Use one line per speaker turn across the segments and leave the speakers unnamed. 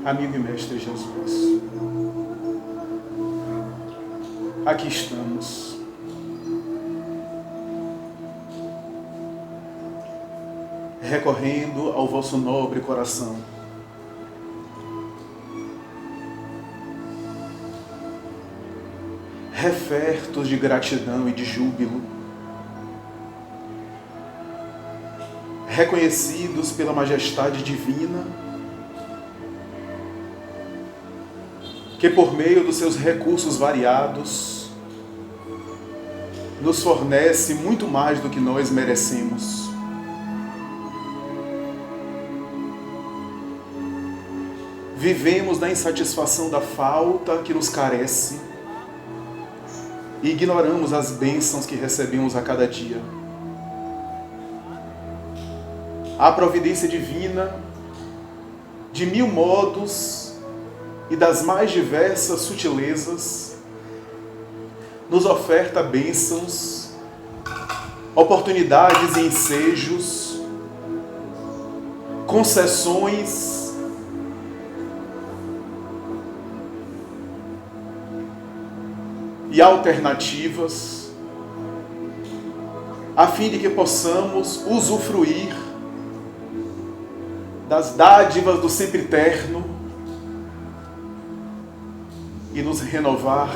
Amigo e Mestre Jesus, aqui estamos. Recorrendo ao vosso nobre coração. Refertos de gratidão e de júbilo. Reconhecidos pela majestade divina, que por meio dos seus recursos variados, nos fornece muito mais do que nós merecemos. Vivemos na insatisfação da falta que nos carece e ignoramos as bênçãos que recebemos a cada dia. A providência divina, de mil modos e das mais diversas sutilezas, nos oferta bênçãos, oportunidades e ensejos, concessões, e alternativas, a fim de que possamos usufruir das dádivas do sempre eterno e nos renovar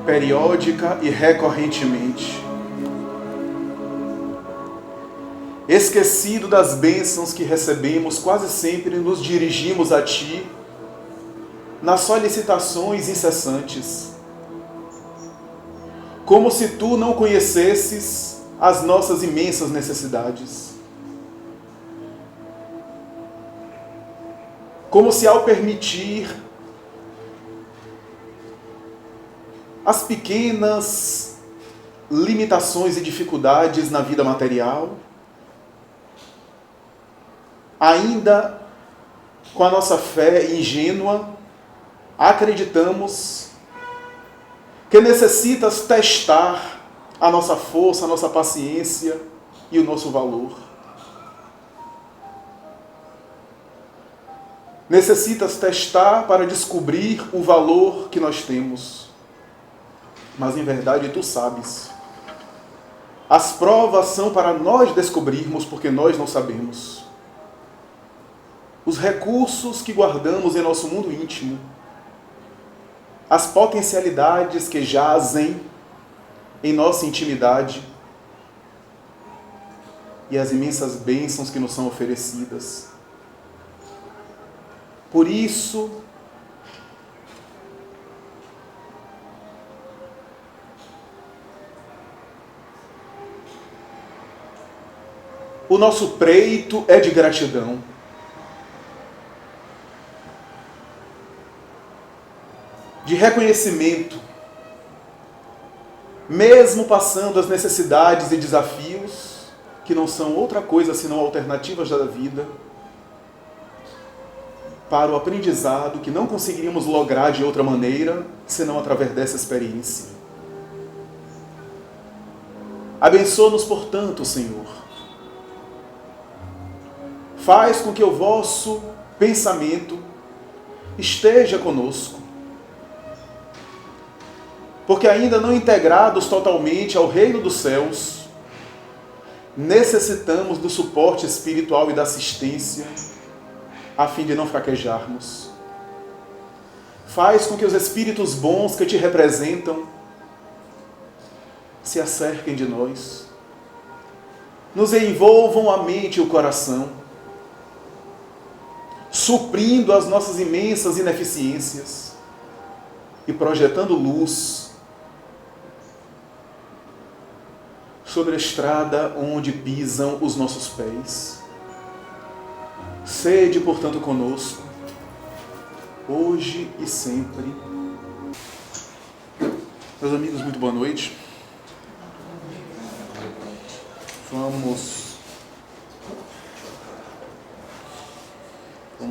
periódica e recorrentemente. Esquecido das bênçãos que recebemos, quase sempre nos dirigimos a Ti nas solicitações incessantes, como se Tu não conhecesses as nossas imensas necessidades. Como se ao permitir as pequenas limitações e dificuldades na vida material, ainda com a nossa fé ingênua, acreditamos que necessitas testar a nossa força, a nossa paciência e o nosso valor. Necessitas testar para descobrir o valor que nós temos. Mas em verdade tu sabes. As provas são para nós descobrirmos, porque nós não sabemos. Os recursos que guardamos em nosso mundo íntimo, as potencialidades que jazem em nossa intimidade e as imensas bênçãos que nos são oferecidas. Por isso, o nosso preito é de gratidão. De reconhecimento, mesmo passando as necessidades e desafios, que não são outra coisa senão alternativas da vida, para o aprendizado que não conseguiríamos lograr de outra maneira, senão através dessa experiência. Abençoa-nos, portanto, Senhor. Faz com que o vosso pensamento esteja conosco, porque ainda não integrados totalmente ao reino dos céus, necessitamos do suporte espiritual e da assistência, a fim de não fraquejarmos. Faz com que os espíritos bons que te representam se acerquem de nós, nos envolvam a mente e o coração, suprindo as nossas imensas ineficiências e projetando luz sobre a estrada onde pisam os nossos pés. Sede, portanto, conosco, hoje e sempre. Meus amigos, muito boa noite. Vamos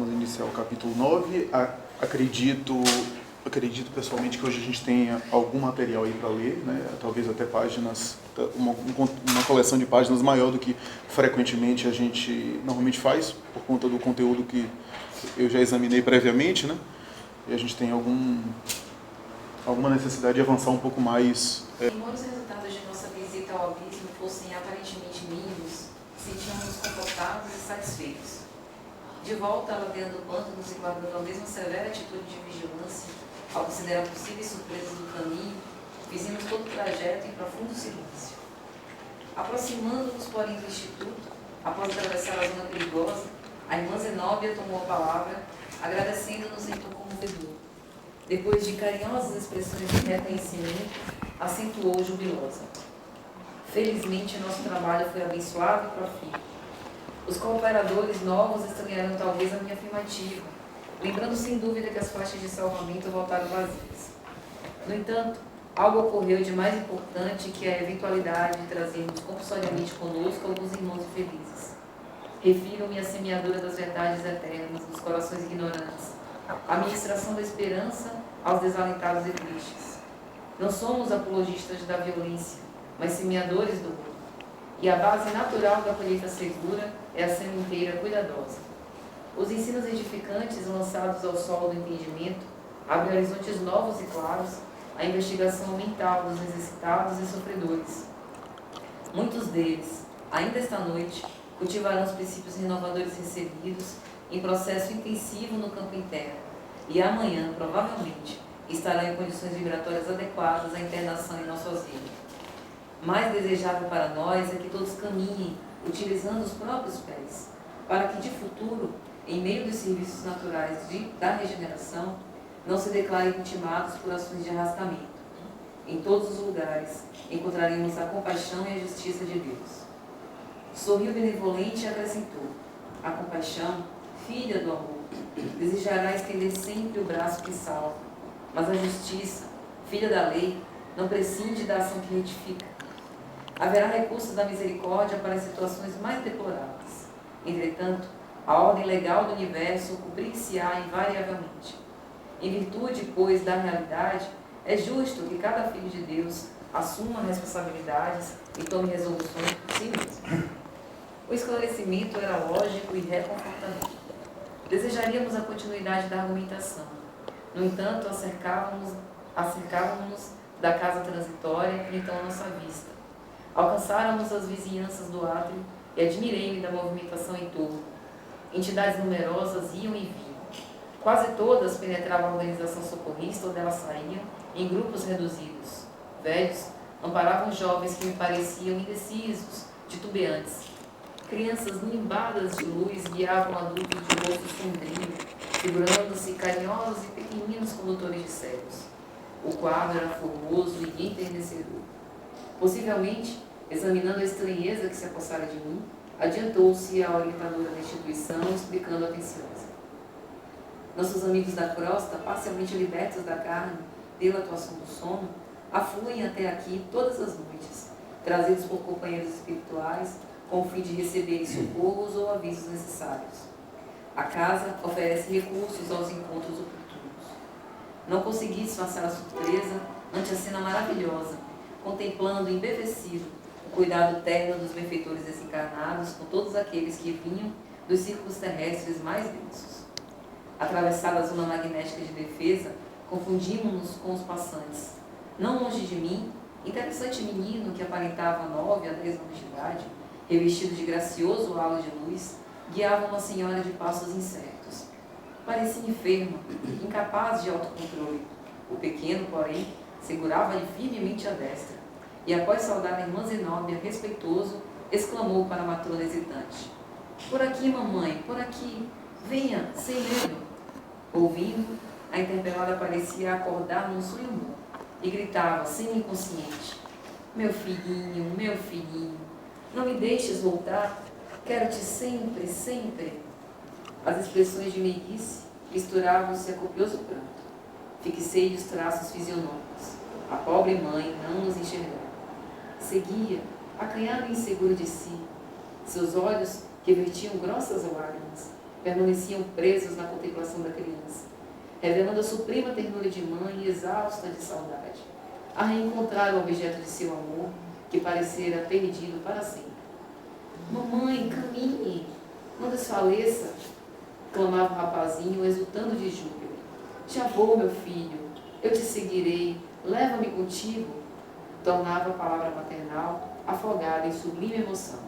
iniciar o capítulo 9. Acredito acredito pessoalmente que hoje a gente tenha algum material aí para ler, né? Talvez até páginas, uma coleção de páginas maior do que frequentemente a gente normalmente faz, por conta do conteúdo que eu já examinei previamente, né? E a gente tem alguma necessidade de avançar um pouco mais.
Embora os resultados de nossa visita ao abismo fossem aparentemente mínimos, sentíamos-nos confortáveis e satisfeitos. De volta, ladeando pântanos e guardando a mesma severa atitude de vigilância, ao considerar possíveis surpresas do caminho, fizemos todo o trajeto em profundo silêncio. Aproximando-nos, porém, do Instituto, após atravessar a zona perigosa, a irmã Zenóbia tomou a palavra, agradecendo-nos em tom comovedor. Depois de carinhosas expressões de reconhecimento, acentuou jubilosa: felizmente, nosso trabalho foi abençoado e profícuo. Os cooperadores novos estranharam talvez a minha afirmativa, lembrando sem dúvida que as faixas de salvamento voltaram vazias. No entanto, algo ocorreu de mais importante, que é a eventualidade de trazermos compulsoriamente conosco alguns irmãos infelizes. Refiro-me à semeadora das verdades eternas dos corações ignorantes, à ministração da esperança aos desalentados e tristes. Não somos apologistas da violência, mas semeadores do mundo. E a base natural da colheita segura é a sementeira cuidadosa. Os ensinos edificantes lançados ao solo do entendimento abrem horizontes novos e claros à investigação mental dos necessitados e sofredores. Muitos deles, ainda esta noite, cultivarão os princípios renovadores recebidos em processo intensivo no campo interno e amanhã, provavelmente, estarão em condições vibratórias adequadas à internação em nosso asilo. Mais desejável para nós é que todos caminhem, utilizando os próprios pés, para que de futuro, em meio dos serviços naturais da regeneração, não se declarem intimados por ações de arrastamento. Em todos os lugares encontraremos a compaixão e a justiça de Deus. Sorriu benevolente e acrescentou: a compaixão, filha do amor, desejará estender sempre o braço que salva, mas a justiça, filha da lei, não prescinde da ação que retifica. Haverá recurso da misericórdia para as situações mais deploráveis. Entretanto, a ordem legal do universo cumprir-se-á invariavelmente. Em virtude, pois, da realidade, é justo que cada filho de Deus assuma responsabilidades e tome resoluções por si mesmo. O esclarecimento era lógico e reconfortador. Desejaríamos a continuidade da argumentação. No entanto, acercávamos-nos da casa transitória e então nossa vista. Alcançáramos as vizinhanças do átrio e admirei-me da movimentação em torno. Entidades numerosas iam e vinham. Quase todas penetravam a organização socorrista ou dela saíam, em grupos reduzidos. Velhos amparavam jovens que me pareciam indecisos, titubeantes. Crianças nimbadas de luz guiavam adultos de rosto sombrio, figurando-se carinhosos e pequeninos condutores de cegos. O quadro era formoso e enternecedor. Possivelmente, examinando a estranheza que se apossara de mim, adiantou-se a orientadora da instituição, explicando atenciosa: nossos amigos da crosta, parcialmente libertos da carne pela atuação do sono, afluem até aqui todas as noites, trazidos por companheiros espirituais, com o fim de receberem socorros ou avisos necessários. A casa oferece recursos aos encontros oportunos. Não consegui disfarçar a surpresa ante a cena maravilhosa, contemplando embevecido o cuidado terno dos benfeitores desencarnados com todos aqueles que vinham dos círculos terrestres mais densos. Atravessada a zona magnética de defesa, confundimos-nos com os passantes. Não longe de mim, interessante menino que aparentava 9 a 10 anos de idade, revestido de gracioso halo de luz, guiava uma senhora de passos incertos. Parecia enferma, incapaz de autocontrole. O pequeno, porém, segurava-lhe firmemente a destra, e após saudar a irmã Zenóbia, respeitoso, exclamou para a matrona hesitante: por aqui, mamãe, por aqui, venha, sem medo. Ouvindo, a interpelada parecia acordar num sonho bom, e gritava, semi-inconsciente: meu filhinho, não me deixes voltar, quero-te sempre, sempre. As expressões de meiguice misturavam-se a copioso pranto. Fixei-lhe os traços fisionômicos. A pobre mãe não nos enxergava. Seguia, acanhada e insegura de si. Seus olhos, que vertiam grossas lágrimas, permaneciam presos na contemplação da criança. revelando a suprema ternura de mãe exausta de saudade, a reencontrar o objeto de seu amor, que parecera perdido para sempre. Mamãe, caminhe, não desfaleça, clamava o rapazinho, exultando de júbilo. Já vou, meu filho, eu te seguirei, leva-me contigo, tornava a palavra maternal, afogada em sublime emoção.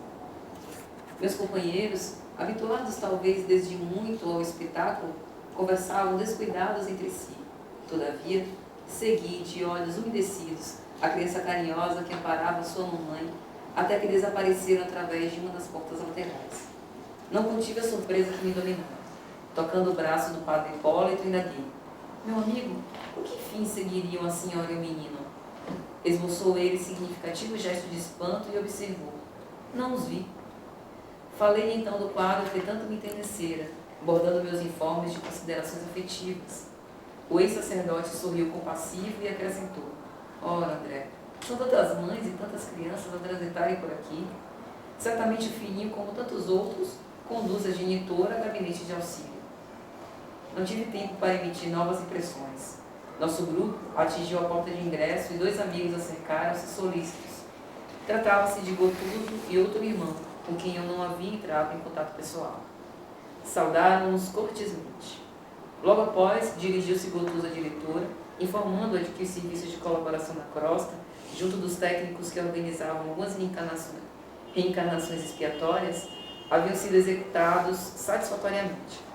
Meus companheiros, habituados talvez desde muito ao espetáculo, conversavam descuidados entre si. Todavia, segui de olhos umedecidos a criança carinhosa que amparava sua mamãe, até que desapareceram através de uma das portas laterais. Não contive a surpresa que me dominava. Tocando o braço do padre Hipólito, indaguei: meu amigo, por que fim seguiriam a senhora e o menino? Esboçou ele significativo gesto de espanto e observou: não os vi. Falei então do quadro que tanto me enternecera, bordando meus informes de considerações afetivas. O ex-sacerdote sorriu compassivo e acrescentou: ora, André, são tantas mães e tantas crianças a transitarem por aqui. Certamente o filhinho, como tantos outros, conduz a genitora a gabinete de auxílio. Não tive tempo para emitir novas impressões. Nosso grupo atingiu a porta de ingresso e 2 amigos acercaram-se solícitos. Tratava-se de Gotuso e outro irmão, com quem eu não havia entrado em contato pessoal. Saudaram-nos cortesmente. Logo após, dirigiu-se Gotuso à diretora, informando-a de que os serviços de colaboração na crosta, junto dos técnicos que organizavam algumas reencarnações expiatórias, haviam sido executados satisfatoriamente.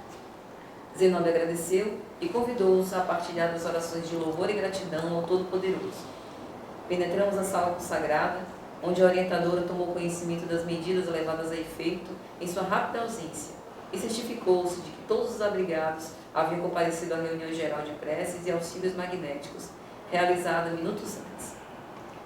Zenóbia agradeceu e convidou-os a partilhar das orações de louvor e gratidão ao Todo-Poderoso. Penetramos a sala consagrada, onde a orientadora tomou conhecimento das medidas levadas a efeito em sua rápida ausência e certificou-se de que todos os abrigados haviam comparecido à reunião geral de preces e auxílios magnéticos, realizada minutos antes.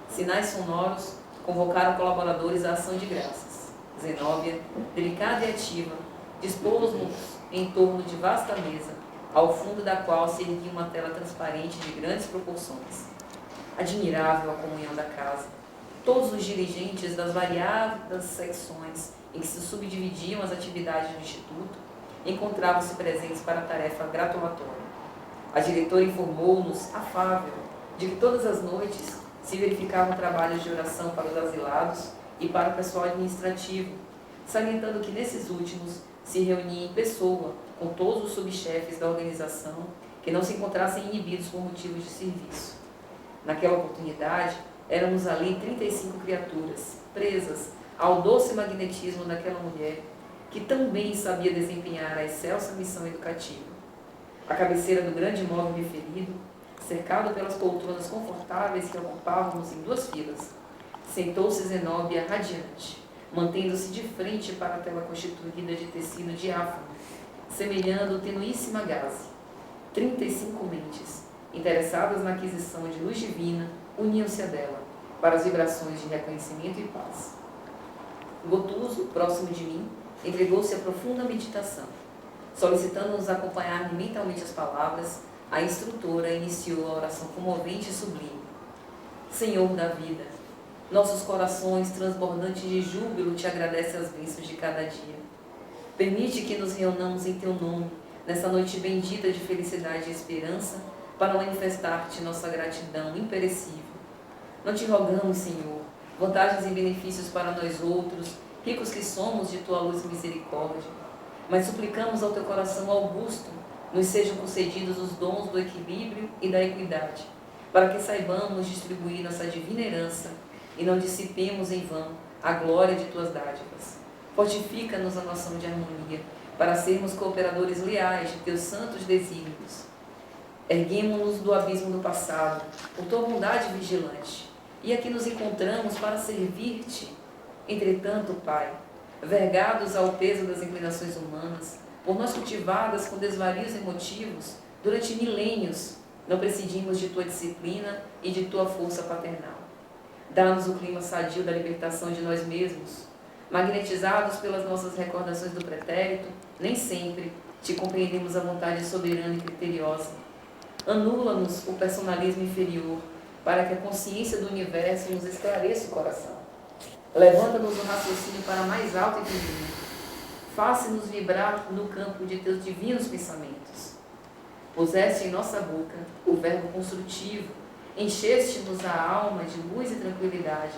Sinais sonoros convocaram colaboradores à ação de graças. Zenóbia, delicada e ativa, dispôs-nos em torno de vasta mesa, ao fundo da qual se erguia uma tela transparente de grandes proporções. Admirável a comunhão da casa. Todos os dirigentes das variadas secções em que se subdividiam as atividades do Instituto encontravam-se presentes para a tarefa gratulatória. A diretora informou-nos, afável, de que todas as noites se verificavam trabalhos de oração para os asilados e para o pessoal administrativo, salientando que nesses últimos se reunia em pessoa com todos os subchefes da organização que não se encontrassem inibidos por motivos de serviço. Naquela oportunidade, éramos ali 35 criaturas, presas ao doce magnetismo daquela mulher que também sabia desempenhar a excelsa missão educativa. À cabeceira do grande móvel referido, cercado pelas poltronas confortáveis que ocupávamos em 2 filas, sentou-se Zenóbia radiante, mantendo-se de frente para a tela constituída de tecido diáfano, semelhando tenuíssima gaze. 35 mentes, interessadas na aquisição de luz divina, uniam-se a dela, para as vibrações de reconhecimento e paz. Gotuso, próximo de mim, entregou-se a profunda meditação. Solicitando-nos acompanhar mentalmente as palavras, a instrutora iniciou a oração comovente e sublime. Senhor da vida, nossos corações transbordantes de júbilo te agradecem as bênçãos de cada dia. Permite que nos reunamos em teu nome, nessa noite bendita de felicidade e esperança, para manifestar-te nossa gratidão imperecível. Não te rogamos, Senhor, vantagens e benefícios para nós outros, ricos que somos de tua luz e misericórdia, mas suplicamos ao teu coração augusto, nos sejam concedidos os dons do equilíbrio e da equidade, para que saibamos distribuir nossa divina herança e não dissipemos em vão a glória de tuas dádivas. Fortifica-nos a noção de harmonia, para sermos cooperadores leais de teus santos desígnios. Erguemo-nos do abismo do passado, por tua bondade vigilante, e aqui nos encontramos para servir-te. Entretanto, Pai, vergados ao peso das inclinações humanas, por nós cultivadas com desvarios emotivos, durante milênios, não prescindimos de tua disciplina e de tua força paternal. Dá-nos o clima sadio da libertação de nós mesmos. Magnetizados pelas nossas recordações do pretérito, nem sempre te compreendemos a vontade soberana e criteriosa. Anula-nos o personalismo inferior, para que a consciência do universo nos esclareça o coração. Levanta-nos o raciocínio para mais alto entendimento. Faça-nos vibrar no campo de teus divinos pensamentos. Puseste em nossa boca o verbo construtivo, encheste-nos a alma de luz e tranquilidade,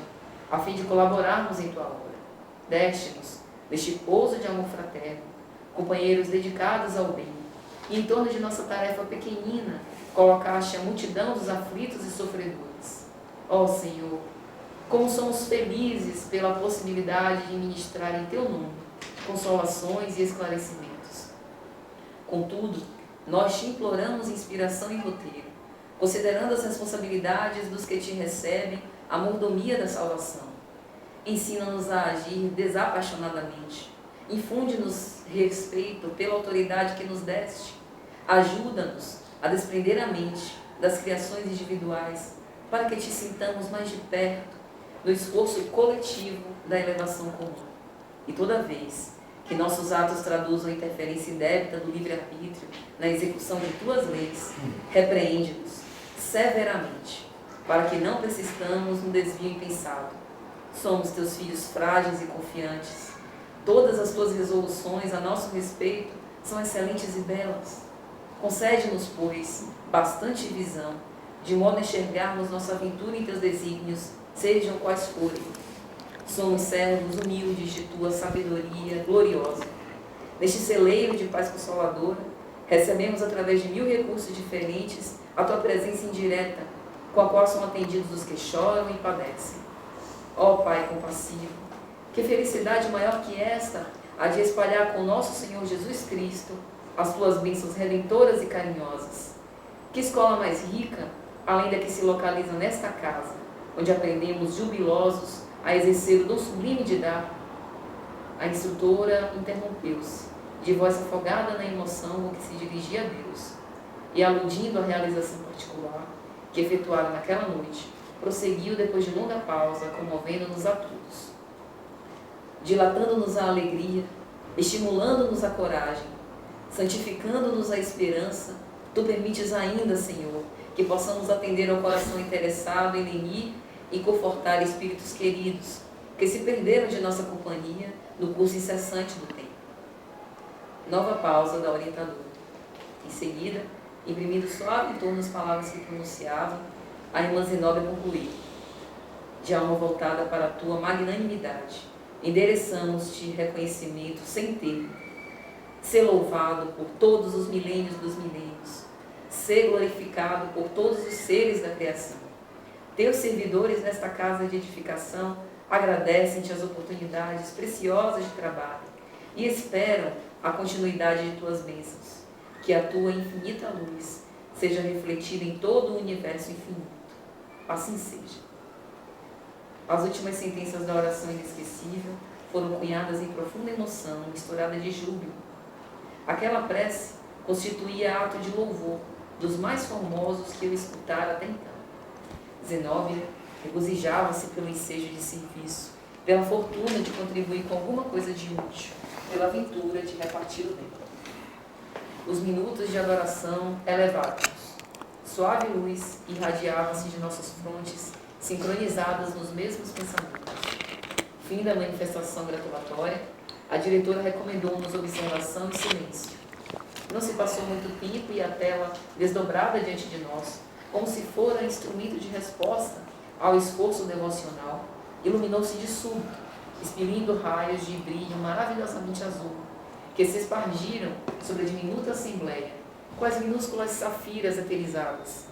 a fim de colaborarmos em tua obra. Deste-nos, neste pouso de amor fraterno, companheiros dedicados ao bem, e em torno de nossa tarefa pequenina, colocaste a multidão dos aflitos e sofredores. Ó Senhor, como somos felizes pela possibilidade de ministrar em teu nome consolações e esclarecimentos. Contudo, nós te imploramos inspiração e roteiro, considerando as responsabilidades dos que te recebem a mordomia da salvação. Ensina-nos a agir desapaixonadamente, infunde-nos respeito pela autoridade que nos deste, ajuda-nos a desprender a mente das criações individuais, para que te sintamos mais de perto no esforço coletivo da elevação comum. E toda vez que nossos atos traduzam a interferência indébita do livre-arbítrio na execução de tuas leis, repreende-nos severamente, para que não persistamos no desvio impensado. Somos teus filhos frágeis e confiantes. Todas as tuas resoluções a nosso respeito são excelentes e belas. Concede-nos, pois, bastante visão, de modo a enxergarmos nossa aventura em teus desígnios, sejam quais forem. Somos servos humildes de tua sabedoria gloriosa. Neste celeiro de paz consoladora, recebemos através de 1000 recursos diferentes a tua presença indireta, com a qual são atendidos os que choram e padecem. Ó Pai compassivo, que felicidade maior que esta há de espalhar com nosso Senhor Jesus Cristo as tuas bênçãos redentoras e carinhosas. Que escola mais rica, além da que se localiza nesta casa, onde aprendemos jubilosos a exercer o dom sublime de dar. A instrutora interrompeu-se, de voz afogada na emoção com que se dirigia a Deus, e aludindo à realização particular que efetuara naquela noite, prosseguiu depois de longa pausa, comovendo-nos a todos. Dilatando-nos a alegria, estimulando-nos a coragem, santificando-nos a esperança, tu permites ainda, Senhor, que possamos atender ao coração interessado em lenir e confortar espíritos queridos que se perderam de nossa companhia no curso incessante do tempo. Nova pausa da orientadora. Em seguida, imprimindo suave tom nas palavras que pronunciava, a irmã Zenobia concluiu: de alma voltada para a tua magnanimidade, endereçamos-te reconhecimento sem termo. Ser louvado por todos os milênios dos milênios, ser glorificado por todos os seres da criação. Teus servidores nesta casa de edificação agradecem-te as oportunidades preciosas de trabalho e esperam a continuidade de tuas bênçãos, que a tua infinita luz seja refletida em todo o universo infinito. Assim seja. As últimas sentenças da oração inesquecível foram cunhadas em profunda emoção, misturada de júbilo. Aquela prece constituía ato de louvor dos mais formosos que eu escutara até então. Zenóbia regozijava-se pelo ensejo de serviço, pela fortuna de contribuir com alguma coisa de útil, pela aventura de repartir o bem. Os minutos de adoração elevavam-nos. Suave luz irradiava-se de nossas frontes, sincronizadas nos mesmos pensamentos. Fim da manifestação gratulatória, a diretora recomendou-nos observação e silêncio. Não se passou muito tempo e a tela, desdobrada diante de nós, como se fora instrumento de resposta ao esforço devocional, iluminou-se de súbito, expelindo raios de brilho maravilhosamente azul, que se espargiram sobre a diminuta assembleia, quais minúsculas safiras eterizadas.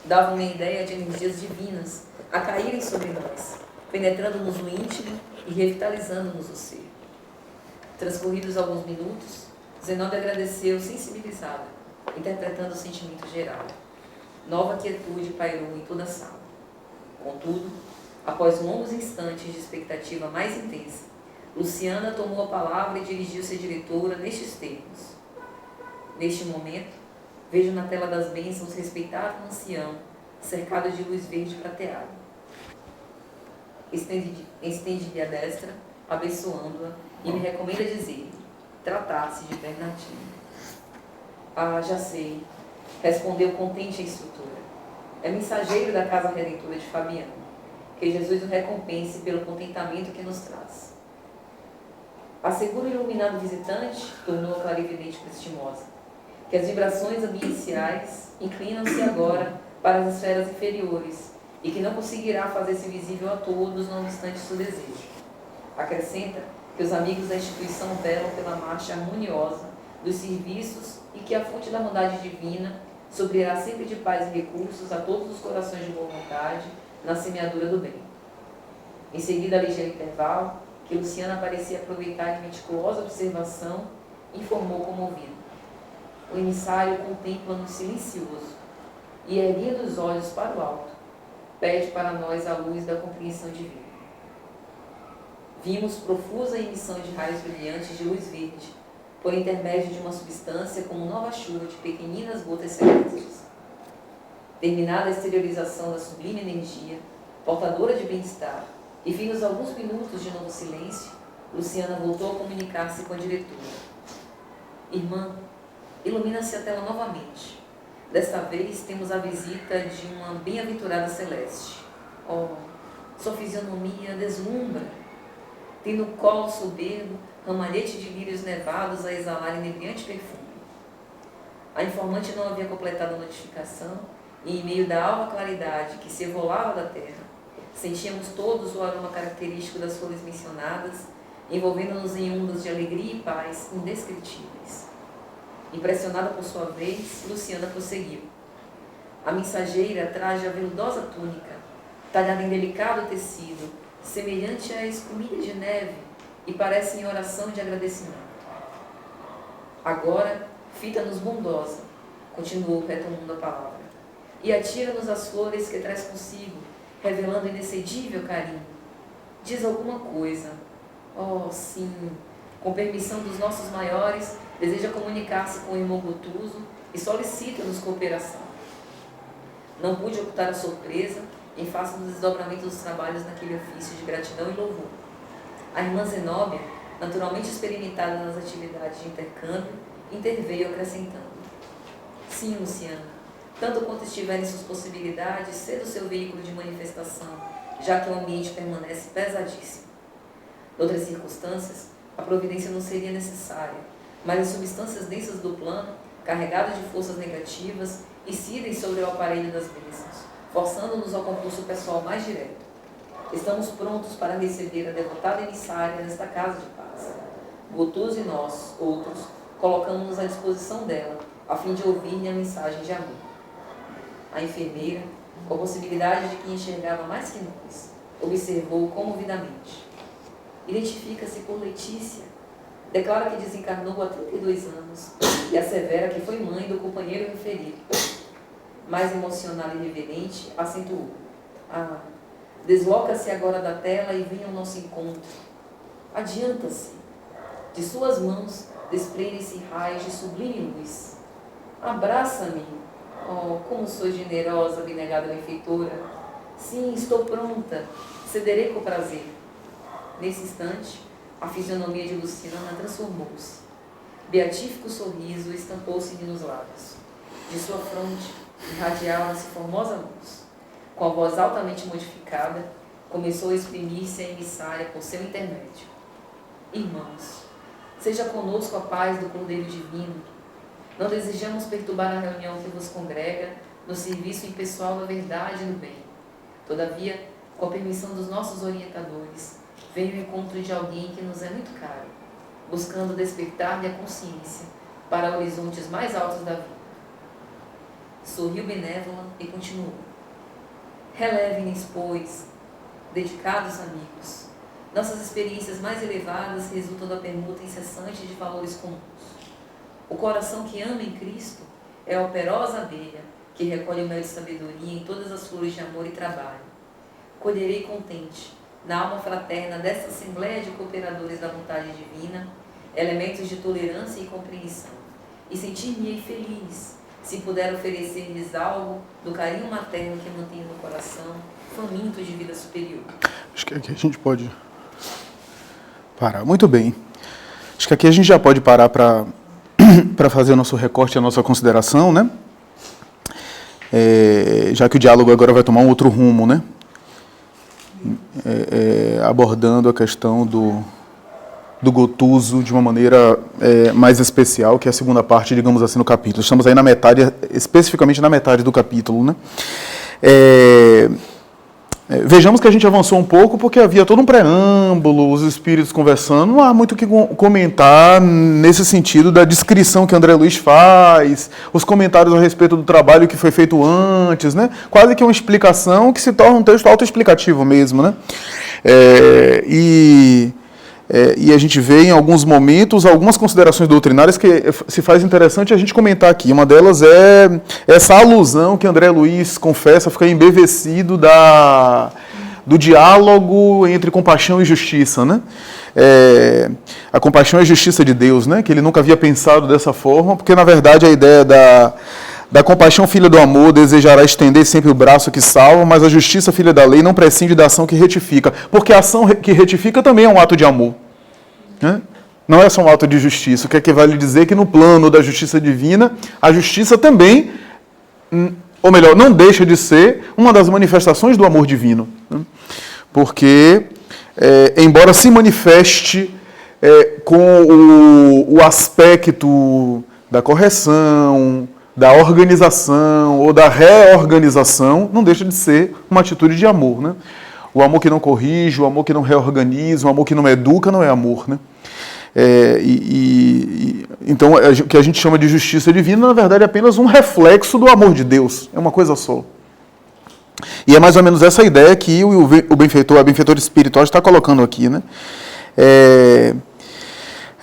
Davam uma ideia de energias divinas a caírem sobre nós, penetrando-nos no íntimo e revitalizando-nos o ser. Transcorridos alguns minutos, Zenóbia agradeceu sensibilizada, interpretando o sentimento geral. Nova quietude pairou em toda a sala. Contudo, após longos instantes de expectativa mais intensa, Luciana tomou a palavra e dirigiu-se à diretora nestes termos: neste momento, vejo na tela das bênçãos respeitável ancião, cercado de luz verde prateada. Estende-lhe a destra, abençoando-a, e me recomenda dizer-lhe: tratar-se de Bernardino. Ah, já sei, respondeu contente a instrutora. É mensageiro da casa redentora de Fabiano. Que Jesus o recompense pelo contentamento que nos traz. Assegura o iluminado visitante, tornou a clarividente prestimosa, que as vibrações ambientais inclinam-se agora para as esferas inferiores e que não conseguirá fazer-se visível a todos, não obstante seu desejo. Acrescenta que os amigos da instituição velam pela marcha harmoniosa dos serviços e que a fonte da bondade divina suprirá sempre de paz e recursos a todos os corações de boa vontade na semeadura do bem. Em seguida, a ligeiro intervalo, que Luciana parecia aproveitar em meticulosa observação, informou comovido. O emissário contempla-nos silencioso e, erguendo os olhos para o alto, pede para nós a luz da compreensão divina. Vimos profusa emissão de raios brilhantes de luz verde, por intermédio de uma substância como nova chuva de pequeninas gotas celestes. Terminada a exteriorização da sublime energia, portadora de bem-estar, e findos alguns minutos de novo silêncio, Luciana voltou a comunicar-se com a diretora. Irmã, ilumina-se a tela novamente. Desta vez temos a visita de uma bem-aventurada celeste. Oh, sua fisionomia deslumbra. Tem no colo soberbo ramalhete de lírios nevados a exalar inebriante perfume. A informante não havia completado a notificação e, em meio da alva claridade que se evolava da terra, sentíamos todos o aroma característico das flores mencionadas, envolvendo-nos em ondas de alegria e paz indescritíveis. Impressionada por sua vez, Luciana prosseguiu. A mensageira traja a veludosa túnica, talhada em delicado tecido, semelhante a escumilha de neve, e parece em oração de agradecimento. Agora, fita-nos bondosa, continuou retomando a palavra, e atira-nos as flores que traz consigo, revelando inexcedível carinho. Diz alguma coisa. Oh, sim, com permissão dos nossos maiores, deseja comunicar-se com o irmão Gotuso e solicita-nos cooperação. Não pude ocultar a surpresa em face do desdobramento dos trabalhos naquele ofício de gratidão e louvor. A irmã Zenóbia, naturalmente experimentada nas atividades de intercâmbio, interveio acrescentando. Sim, Luciana, tanto quanto estiver em suas possibilidades, cedo o seu veículo de manifestação, já que o ambiente permanece pesadíssimo. Noutras circunstâncias, a providência não seria necessária, mas as substâncias densas do plano, carregadas de forças negativas, incidem sobre o aparelho das bênçãos, forçando-nos ao concurso pessoal mais direto. Estamos prontos para receber a devotada emissária nesta casa de paz. Gotuso e nós, outros, colocamos-nos à disposição dela, a fim de ouvir-lhe a mensagem de amor. A enfermeira, com a possibilidade de que enxergava mais que nós, observou comovidamente. Identifica-se por Letícia. Declara que desencarnou há 32 anos e assevera que foi mãe do companheiro referido. Mais emocionada e reverente, acentuou. Ah, desloca-se agora da tela e vem ao nosso encontro. Adianta-se. De suas mãos desprendem-se raios de sublime luz. Abraça-me. Oh, como sou generosa, abnegada benfeitora. Sim, estou pronta. Cederei com prazer. Nesse instante, a fisionomia de Luciana transformou-se. Beatífico sorriso estampou-se-lhe nos lábios. De sua fronte, irradiava-se formosa luz. Com a voz altamente modificada, começou a exprimir-se a emissária por seu intermédio. Irmãos, seja conosco a paz do Cordeiro Divino. Não desejamos perturbar a reunião que vos congrega no serviço impessoal da verdade e do bem. Todavia, com a permissão dos nossos orientadores, venho ao encontro de alguém que nos é muito caro, buscando despertar-lhe a consciência para horizontes mais altos da vida. Sorriu benévola e continuou. Relevem-nos, pois, dedicados amigos. Nossas experiências mais elevadas resultam da permuta incessante de valores comuns. O coração que ama em Cristo é a operosa abelha que recolhe o mel de sabedoria em todas as flores de amor e trabalho. Colherei contente, na alma fraterna desta assembleia de cooperadores da vontade divina, elementos de tolerância e compreensão, e sentir-me feliz se puder oferecer-lhes algo do carinho materno que mantém no coração, faminto de vida superior.
Acho que aqui a gente pode parar. Muito bem. Acho que aqui a gente já pode parar para fazer o nosso recorte, a nossa consideração, né? Já que o diálogo agora vai tomar um outro rumo, né? Abordando a questão do Gotuso de uma maneira mais especial, que é a segunda parte, digamos assim, do capítulo. Estamos aí na metade, especificamente na metade do capítulo, né? Vejamos que a gente avançou um pouco porque havia todo um preâmbulo, os espíritos conversando, não há muito o que comentar nesse sentido da descrição que André Luiz faz, os comentários a respeito do trabalho que foi feito antes, né? Quase que uma explicação que se torna um texto autoexplicativo mesmo, né? E a gente vê em alguns momentos algumas considerações doutrinárias que se faz interessante a gente comentar aqui. Uma delas é essa alusão que André Luiz confessa ficar embevecido do diálogo entre compaixão e justiça, né? A compaixão é a justiça de Deus, né? Que ele nunca havia pensado dessa forma, porque na verdade a ideia da compaixão, filha do amor, desejará estender sempre o braço que salva, mas a justiça, filha da lei, não prescinde da ação que retifica, porque a ação que retifica também é um ato de amor. Né? Não é só um ato de justiça, o que é que vale dizer que no plano da justiça divina, a justiça também, ou melhor, não deixa de ser uma das manifestações do amor divino. Né? Porque, embora se manifeste com o aspecto da correção, da organização ou da reorganização, não deixa de ser uma atitude de amor, né? O amor que não corrige, o amor que não reorganiza, o amor que não educa, não é amor, né? Então, o que a gente chama de justiça divina, na verdade, é apenas um reflexo do amor de Deus, é uma coisa só. E é mais ou menos essa ideia que o benfeitor, a benfeitora espiritual está colocando aqui, né?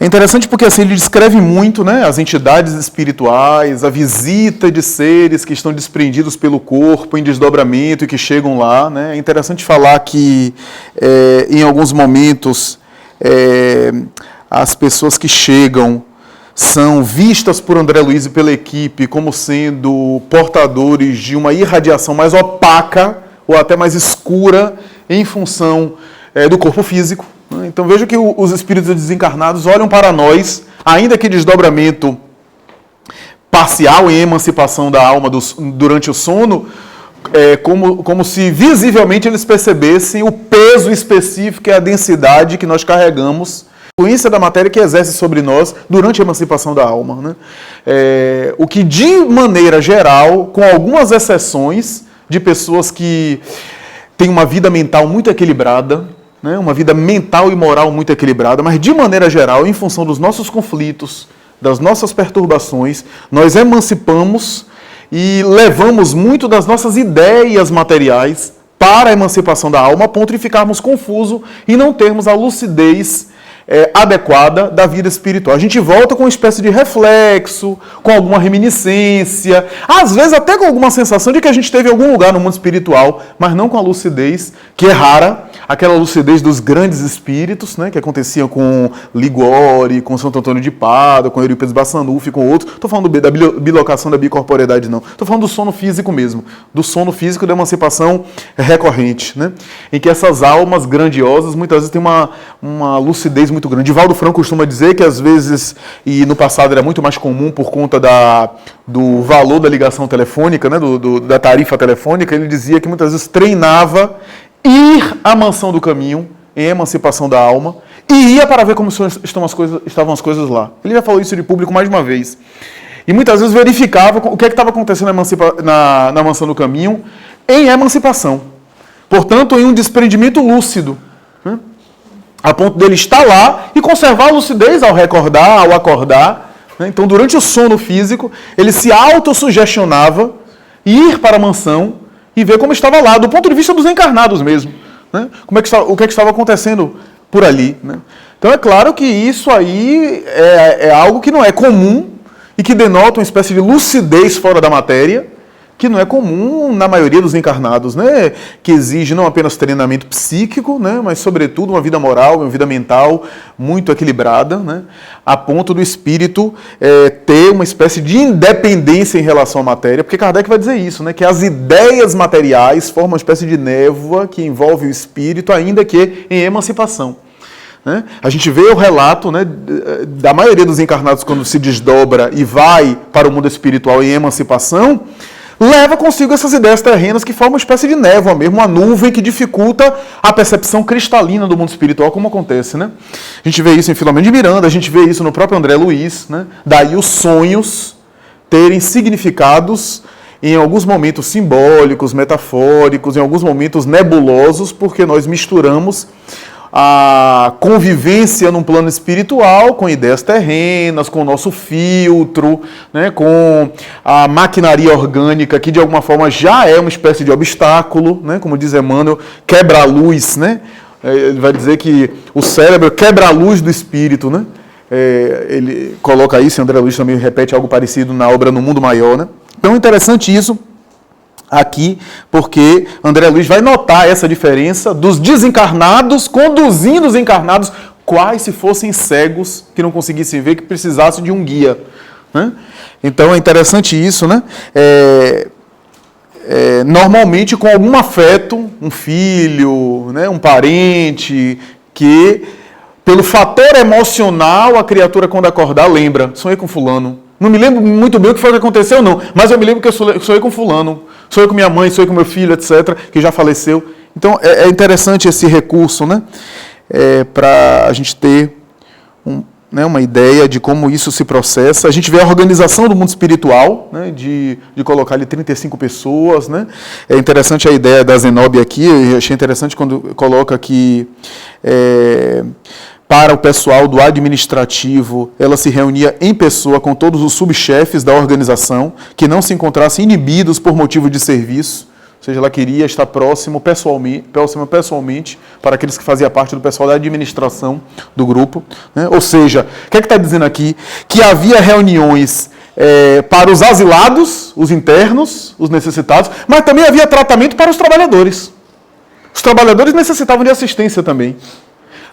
É interessante porque assim, ele descreve muito, né, as entidades espirituais, a visita de seres que estão desprendidos pelo corpo em desdobramento e que chegam lá. Né? É interessante falar que em alguns momentos as pessoas que chegam são vistas por André Luiz e pela equipe como sendo portadores de uma irradiação mais opaca ou até mais escura em função do corpo físico. Então veja que os espíritos desencarnados olham para nós, ainda que desdobramento parcial em emancipação da alma durante o sono, como se visivelmente eles percebessem o peso específico e a densidade que nós carregamos, a influência da matéria que exerce sobre nós durante a emancipação da alma. Né? O que de maneira geral, com algumas exceções de pessoas que têm uma vida mental muito equilibrada, né, uma vida mental e moral muito equilibrada, mas de maneira geral, em função dos nossos conflitos, das nossas perturbações, nós emancipamos e levamos muito das nossas ideias materiais para a emancipação da alma, a ponto de ficarmos confusos e não termos a lucidez adequada da vida espiritual. A gente volta com uma espécie de reflexo, com alguma reminiscência, às vezes até com alguma sensação de que a gente esteve em algum lugar no mundo espiritual, mas não com a lucidez, que é rara, aquela lucidez dos grandes espíritos, né, que acontecia com Ligori, com Santo Antônio de Pádua, com Eurípides Bassanufo e com outros. Estou falando da bilocação da bicorporeidade, não. Estou falando do sono físico mesmo, do sono físico da emancipação recorrente, né, em que essas almas grandiosas muitas vezes têm uma lucidez muito grande. Divaldo Franco costuma dizer que às vezes, e no passado era muito mais comum por conta do valor da ligação telefônica, né, da tarifa telefônica, ele dizia que muitas vezes treinava ir à mansão do caminho, em emancipação da alma, e ia para ver como estavam as coisas lá. Ele já falou isso de público mais de uma vez. E muitas vezes verificava o que estava acontecendo na mansão do caminho em emancipação. Portanto, em um desprendimento lúcido. Né? A ponto dele estar lá e conservar a lucidez ao recordar, ao acordar. Né? Então, durante o sono físico, ele se autossugestionava ir para a mansão e ver como estava lá, do ponto de vista dos encarnados mesmo. Né? O que estava acontecendo por ali. Né? Então é claro que isso aí é algo que não é comum e que denota uma espécie de lucidez fora da matéria, que não é comum na maioria dos encarnados, né? Que exige não apenas treinamento psíquico, né? Mas sobretudo uma vida moral, uma vida mental muito equilibrada, né? A ponto do espírito ter uma espécie de independência em relação à matéria, porque Kardec vai dizer isso, né? Que as ideias materiais formam uma espécie de névoa que envolve o espírito, ainda que em emancipação. Né? A gente vê o relato, né, da maioria dos encarnados quando se desdobra e vai para o mundo espiritual em emancipação, leva consigo essas ideias terrenas que formam uma espécie de névoa mesmo, uma nuvem que dificulta a percepção cristalina do mundo espiritual, como acontece, né? A gente vê isso em Filomeno de Miranda, a gente vê isso no próprio André Luiz, né? Daí os sonhos terem significados em alguns momentos simbólicos, metafóricos, em alguns momentos nebulosos, porque nós misturamos a convivência num plano espiritual com ideias terrenas, com o nosso filtro, né, com a maquinaria orgânica, que de alguma forma já é uma espécie de obstáculo, né, como diz Emmanuel, quebra a luz, né? Ele vai dizer que o cérebro quebra a luz do espírito, né? Ele coloca isso, e André Luiz também repete algo parecido na obra No Mundo Maior, né? Então é interessante isso aqui, porque André Luiz vai notar essa diferença dos desencarnados conduzindo os encarnados, quais se fossem cegos, que não conseguissem ver, que precisassem de um guia, né? Então é interessante isso, né? Normalmente com algum afeto, um filho, né, um parente, que pelo fator emocional a criatura quando acordar lembra, sonhei com fulano. Não me lembro muito bem o que foi que aconteceu, não, mas eu me lembro que eu sonhei com fulano, sonhei com minha mãe, sonhei com meu filho, etc., que já faleceu. Então é interessante esse recurso, né, para a gente ter uma ideia de como isso se processa. A gente vê a organização do mundo espiritual, né, de colocar ali 35 pessoas. Né. É interessante a ideia da Zenobia aqui, eu achei interessante quando coloca que para o pessoal do administrativo, ela se reunia em pessoa com todos os subchefes da organização, que não se encontrassem inibidos por motivo de serviço, ou seja, ela queria estar próxima pessoalmente para aqueles que faziam parte do pessoal da administração do grupo. Né? Ou seja, o que é que está dizendo aqui? Que havia reuniões para os asilados, os internos, os necessitados, mas também havia tratamento para os trabalhadores. Os trabalhadores necessitavam de assistência também.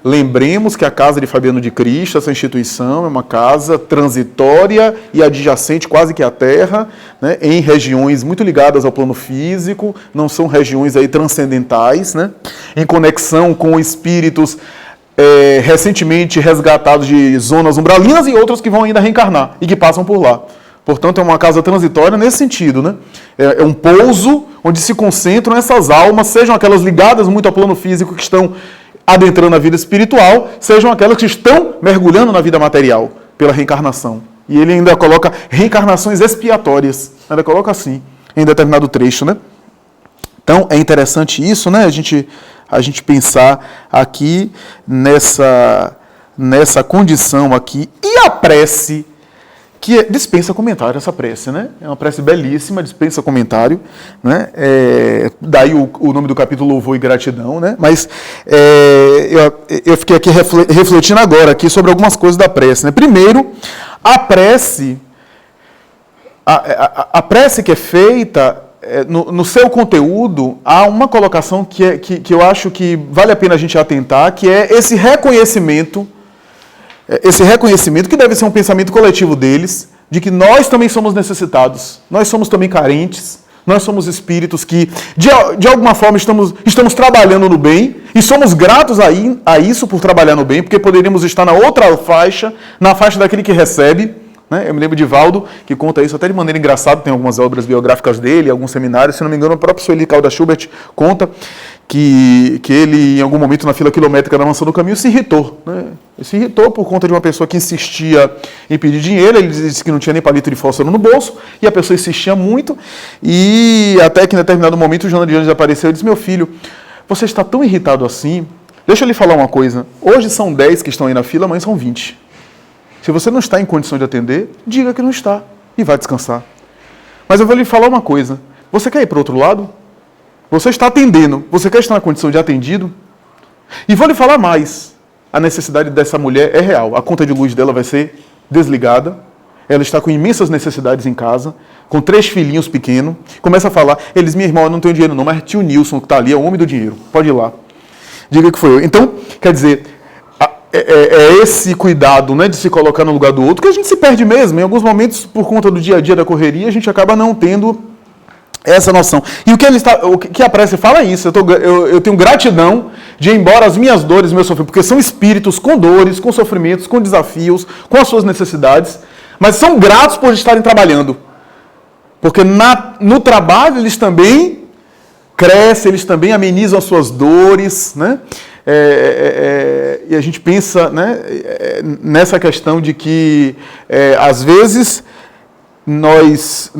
Lembremos que a casa de Fabiano de Cristo, essa instituição, é uma casa transitória e adjacente quase que à Terra, né, em regiões muito ligadas ao plano físico, não são regiões aí transcendentais, né, em conexão com espíritos recentemente resgatados de zonas umbralinas e outros que vão ainda reencarnar e que passam por lá. Portanto, é uma casa transitória nesse sentido, né? É um pouso onde se concentram essas almas, sejam aquelas ligadas muito ao plano físico que estão adentrando a vida espiritual, sejam aquelas que estão mergulhando na vida material pela reencarnação. E ele ainda coloca reencarnações expiatórias, ainda coloca assim, em determinado trecho, né? Então, é interessante isso, né? A gente pensar aqui nessa condição aqui. E a prece, que dispensa comentário, essa prece, né? É uma prece belíssima, dispensa comentário, né? Daí o nome do capítulo, Louvor e Gratidão, né? Mas eu fiquei aqui refletindo agora aqui sobre algumas coisas da prece, né? Primeiro, a prece que é feita, no seu conteúdo, há uma colocação que eu acho que vale a pena a gente atentar, que é esse reconhecimento que deve ser um pensamento coletivo deles, de que nós também somos necessitados, nós somos também carentes, nós somos espíritos que, de alguma forma, estamos trabalhando no bem, e somos gratos a isso por trabalhar no bem, porque poderíamos estar na outra faixa, na faixa daquele que recebe. Né? Eu me lembro de Valdo, que conta isso até de maneira engraçada, tem algumas obras biográficas dele, alguns seminários, se não me engano, o próprio Sueli Caldas Schubert conta que ele, em algum momento na fila quilométrica da Mansão do Caminho, se irritou. Né? Ele se irritou por conta de uma pessoa que insistia em pedir dinheiro, ele disse que não tinha nem palito de fósforo no bolso, e a pessoa insistia muito, e até que em determinado momento o Joana de Anjos apareceu e disse: meu filho, você está tão irritado assim, deixa eu lhe falar uma coisa, hoje são 10 que estão aí na fila, amanhã são 20. Se você não está em condição de atender, diga que não está, e vai descansar. Mas eu vou lhe falar uma coisa, você quer ir para o outro lado? Você está atendendo, você quer estar na condição de atendido? E vou lhe falar mais, a necessidade dessa mulher é real, a conta de luz dela vai ser desligada, ela está com imensas necessidades em casa, com 3 filhinhos pequenos, começa a falar, eles, minha irmã, eu não tenho dinheiro não, mas tio Nilson que está ali é o homem do dinheiro, pode ir lá, diga que foi eu. Então, quer dizer, esse cuidado, né, de se colocar no lugar do outro, que a gente se perde mesmo, em alguns momentos, por conta do dia a dia da correria, a gente acaba não tendo essa noção. E o que a prece fala é isso, eu tenho gratidão de ir embora as minhas dores, meus sofrimentos, porque são espíritos com dores, com sofrimentos, com desafios, com as suas necessidades, mas são gratos por estarem trabalhando, Porque no trabalho eles também crescem, eles também amenizam as suas dores, né? E a gente pensa, né, nessa questão de que, às vezes, nós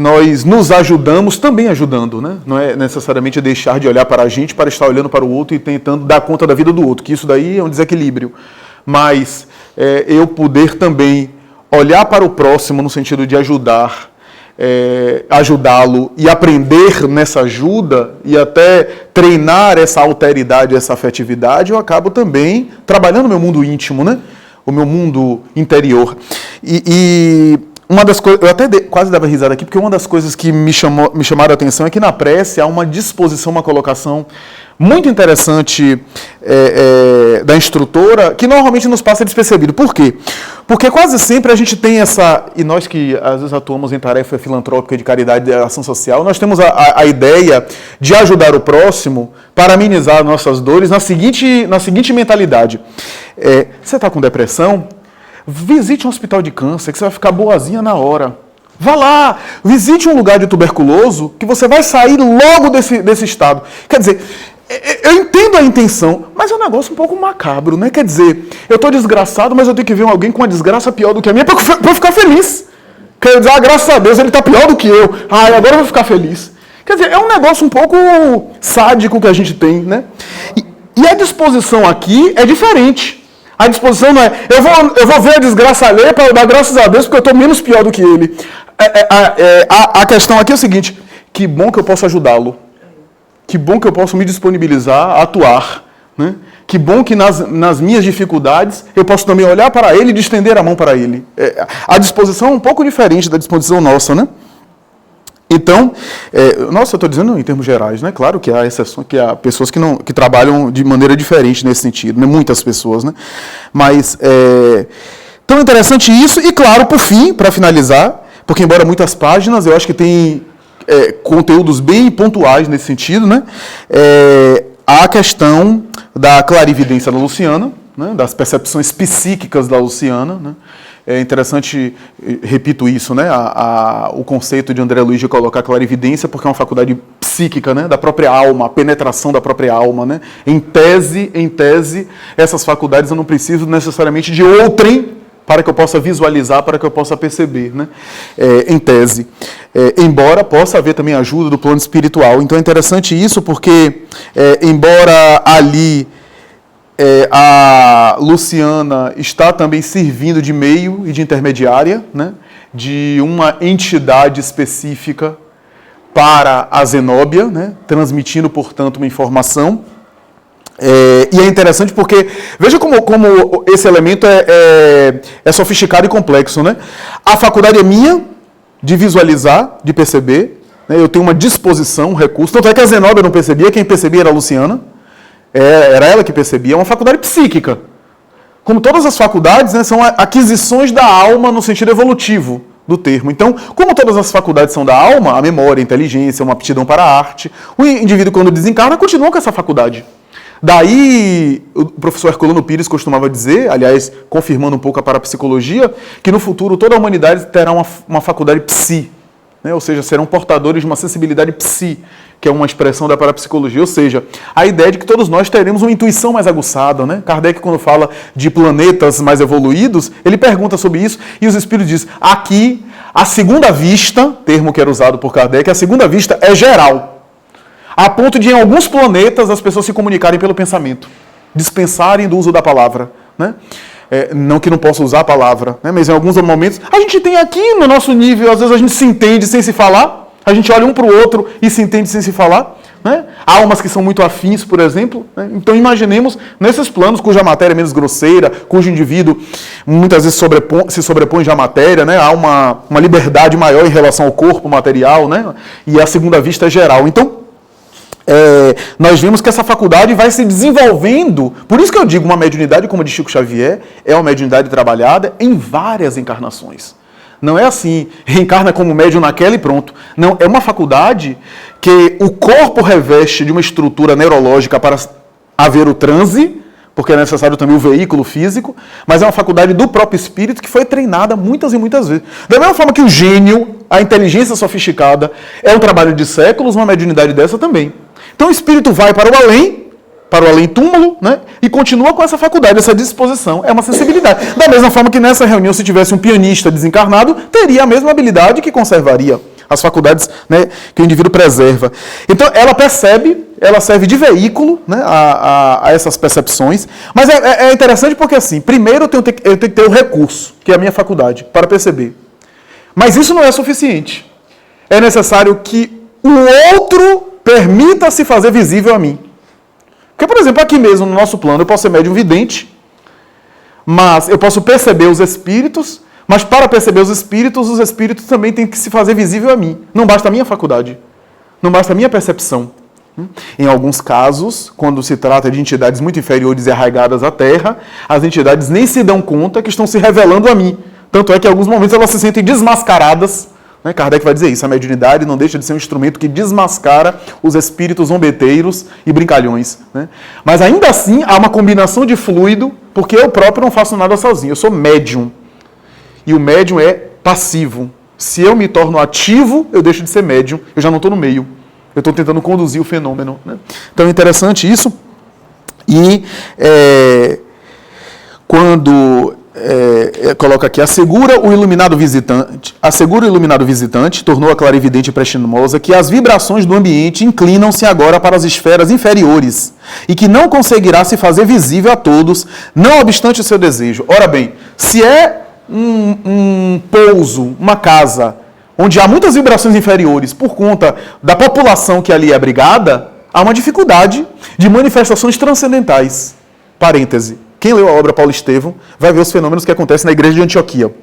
nos ajudamos também ajudando, né? Não é necessariamente deixar de olhar para a gente para estar olhando para o outro e tentando dar conta da vida do outro, que isso daí é um desequilíbrio. Mas eu poder também olhar para o próximo no sentido de ajudá-lo e aprender nessa ajuda e até treinar essa alteridade, essa afetividade, eu acabo também trabalhando o meu mundo íntimo, né? O meu mundo interior. E uma das coisas, eu até quase dava risada aqui, porque uma das coisas que me chamaram a atenção é que na prece há uma disposição, uma colocação muito interessante da instrutora, que normalmente nos passa despercebido. Por quê? Porque quase sempre a gente tem e nós que às vezes atuamos em tarefa filantrópica de caridade e ação social, nós temos a ideia de ajudar o próximo para amenizar nossas dores na seguinte mentalidade. Você está com depressão? Visite um hospital de câncer, que você vai ficar boazinha na hora. Vá lá, visite um lugar de tuberculoso, que você vai sair logo desse estado. Quer dizer, eu entendo a intenção, mas é um negócio um pouco macabro, né? Quer dizer, eu estou desgraçado, mas eu tenho que ver alguém com uma desgraça pior do que a minha para eu ficar feliz. Quer dizer, graças a Deus ele está pior do que eu. Agora eu vou ficar feliz. Quer dizer, é um negócio um pouco sádico que a gente tem, né? E a disposição aqui é diferente. A disposição não é, eu vou ver a desgraça alheia para dar graças a Deus porque eu estou menos pior do que ele. A questão aqui é o seguinte, que bom que eu posso ajudá-lo. Que bom que eu posso me disponibilizar a atuar. Né? Que bom que nas minhas dificuldades eu posso também olhar para ele e estender a mão para ele. A disposição é um pouco diferente da disposição nossa, né? Então, eu estou dizendo em termos gerais, né? Claro que há exceções, que há pessoas que trabalham de maneira diferente nesse sentido, né? Muitas pessoas, né? Mas, tão interessante isso, e claro, por fim, para finalizar, porque embora muitas páginas, eu acho que tem conteúdos bem pontuais nesse sentido, né? A questão da clarividência da Luciana, né? Das percepções psíquicas da Luciana, né? É interessante, repito isso, né? O conceito de André Luiz de colocar clarividência, porque é uma faculdade psíquica, né? Da própria alma, a penetração da própria alma, né? Em tese, essas faculdades eu não preciso necessariamente de outrem para que eu possa visualizar, para que eu possa perceber, né? Em tese. Embora possa haver também ajuda do plano espiritual. Então é interessante isso porque, embora ali a Luciana está também servindo de meio e de intermediária, né, de uma entidade específica para a Zenóbia, né, transmitindo, portanto, uma informação. E é interessante porque, veja como esse elemento é sofisticado e complexo. Né? A faculdade é minha de visualizar, de perceber, né, eu tenho uma disposição, um recurso, tanto é que a Zenóbia não percebia, quem percebia era a Luciana. Era ela que percebia, é uma faculdade psíquica. Como todas as faculdades, né, são aquisições da alma no sentido evolutivo do termo. Então, como todas as faculdades são da alma, a memória, a inteligência, uma aptidão para a arte, o indivíduo, quando desencarna, continua com essa faculdade. Daí, o professor Herculano Pires costumava dizer, aliás, confirmando um pouco a parapsicologia, que no futuro toda a humanidade terá uma faculdade psi, né? Ou seja, serão portadores de uma sensibilidade psi, que é uma expressão da parapsicologia, ou seja, a ideia de que todos nós teremos uma intuição mais aguçada, né? Kardec, quando fala de planetas mais evoluídos, ele pergunta sobre isso, e os espíritos dizem, aqui, a segunda vista, termo que era usado por Kardec, a segunda vista é geral, a ponto de, em alguns planetas, as pessoas se comunicarem pelo pensamento, dispensarem do uso da palavra, né? Não que não possa usar a palavra, né? Mas em alguns momentos, a gente tem aqui no nosso nível, às vezes a gente se entende sem se falar, a gente olha um para o outro e se entende sem se falar, né? Almas que são muito afins, por exemplo, né? Então imaginemos nesses planos cuja matéria é menos grosseira, cujo indivíduo muitas vezes se sobrepõe já à matéria, né? Há uma liberdade maior em relação ao corpo material, né? E a segunda vista é geral. Então, nós vemos que essa faculdade vai se desenvolvendo, por isso que eu digo, uma mediunidade como a de Chico Xavier é uma mediunidade trabalhada em várias encarnações. Não é assim, reencarna como médium naquela e pronto. Não, é uma faculdade que o corpo reveste de uma estrutura neurológica para haver o transe, porque é necessário também o veículo físico, mas é uma faculdade do próprio espírito que foi treinada muitas e muitas vezes. Da mesma forma que o gênio, a inteligência sofisticada, é um trabalho de séculos, uma mediunidade dessa também. Então o espírito vai para o além-túmulo, né? E continua com essa faculdade, essa disposição, é uma sensibilidade. Da mesma forma que nessa reunião, se tivesse um pianista desencarnado, teria a mesma habilidade que conservaria as faculdades, né, que o indivíduo preserva. Então ela percebe, ela serve de veículo, né, a essas percepções, mas é interessante porque assim, primeiro eu tenho que ter o recurso, que é a minha faculdade, para perceber. Mas isso não é suficiente. É necessário que o outro permita se fazer visível a mim. Porque, por exemplo, aqui mesmo no nosso plano, eu posso ser médium vidente, mas eu posso perceber os espíritos, mas para perceber os espíritos também têm que se fazer visível a mim. Não basta a minha faculdade, não basta a minha percepção. Em alguns casos, quando se trata de entidades muito inferiores e arraigadas à Terra, as entidades nem se dão conta que estão se revelando a mim. Tanto é que em alguns momentos elas se sentem desmascaradas. Kardec vai dizer isso, a mediunidade não deixa de ser um instrumento que desmascara os espíritos zombeteiros e brincalhões. Mas ainda assim há uma combinação de fluido, porque eu próprio não faço nada sozinho, eu sou médium. E o médium é passivo. Se eu me torno ativo, eu deixo de ser médium, eu já não estou no meio. Eu estou tentando conduzir o fenômeno. Então é interessante isso. E quando coloca aqui, assegura o iluminado visitante, tornou a clarividente prestimosa, que as vibrações do ambiente inclinam-se agora para as esferas inferiores e que não conseguirá se fazer visível a todos, não obstante o seu desejo. Ora bem, se é um pouso, uma casa, onde há muitas vibrações inferiores por conta da população que ali é abrigada, há uma dificuldade de manifestações transcendentais. Parêntese. Quem leu a obra Paulo Estevão vai ver os fenômenos que acontecem na igreja de Antioquia.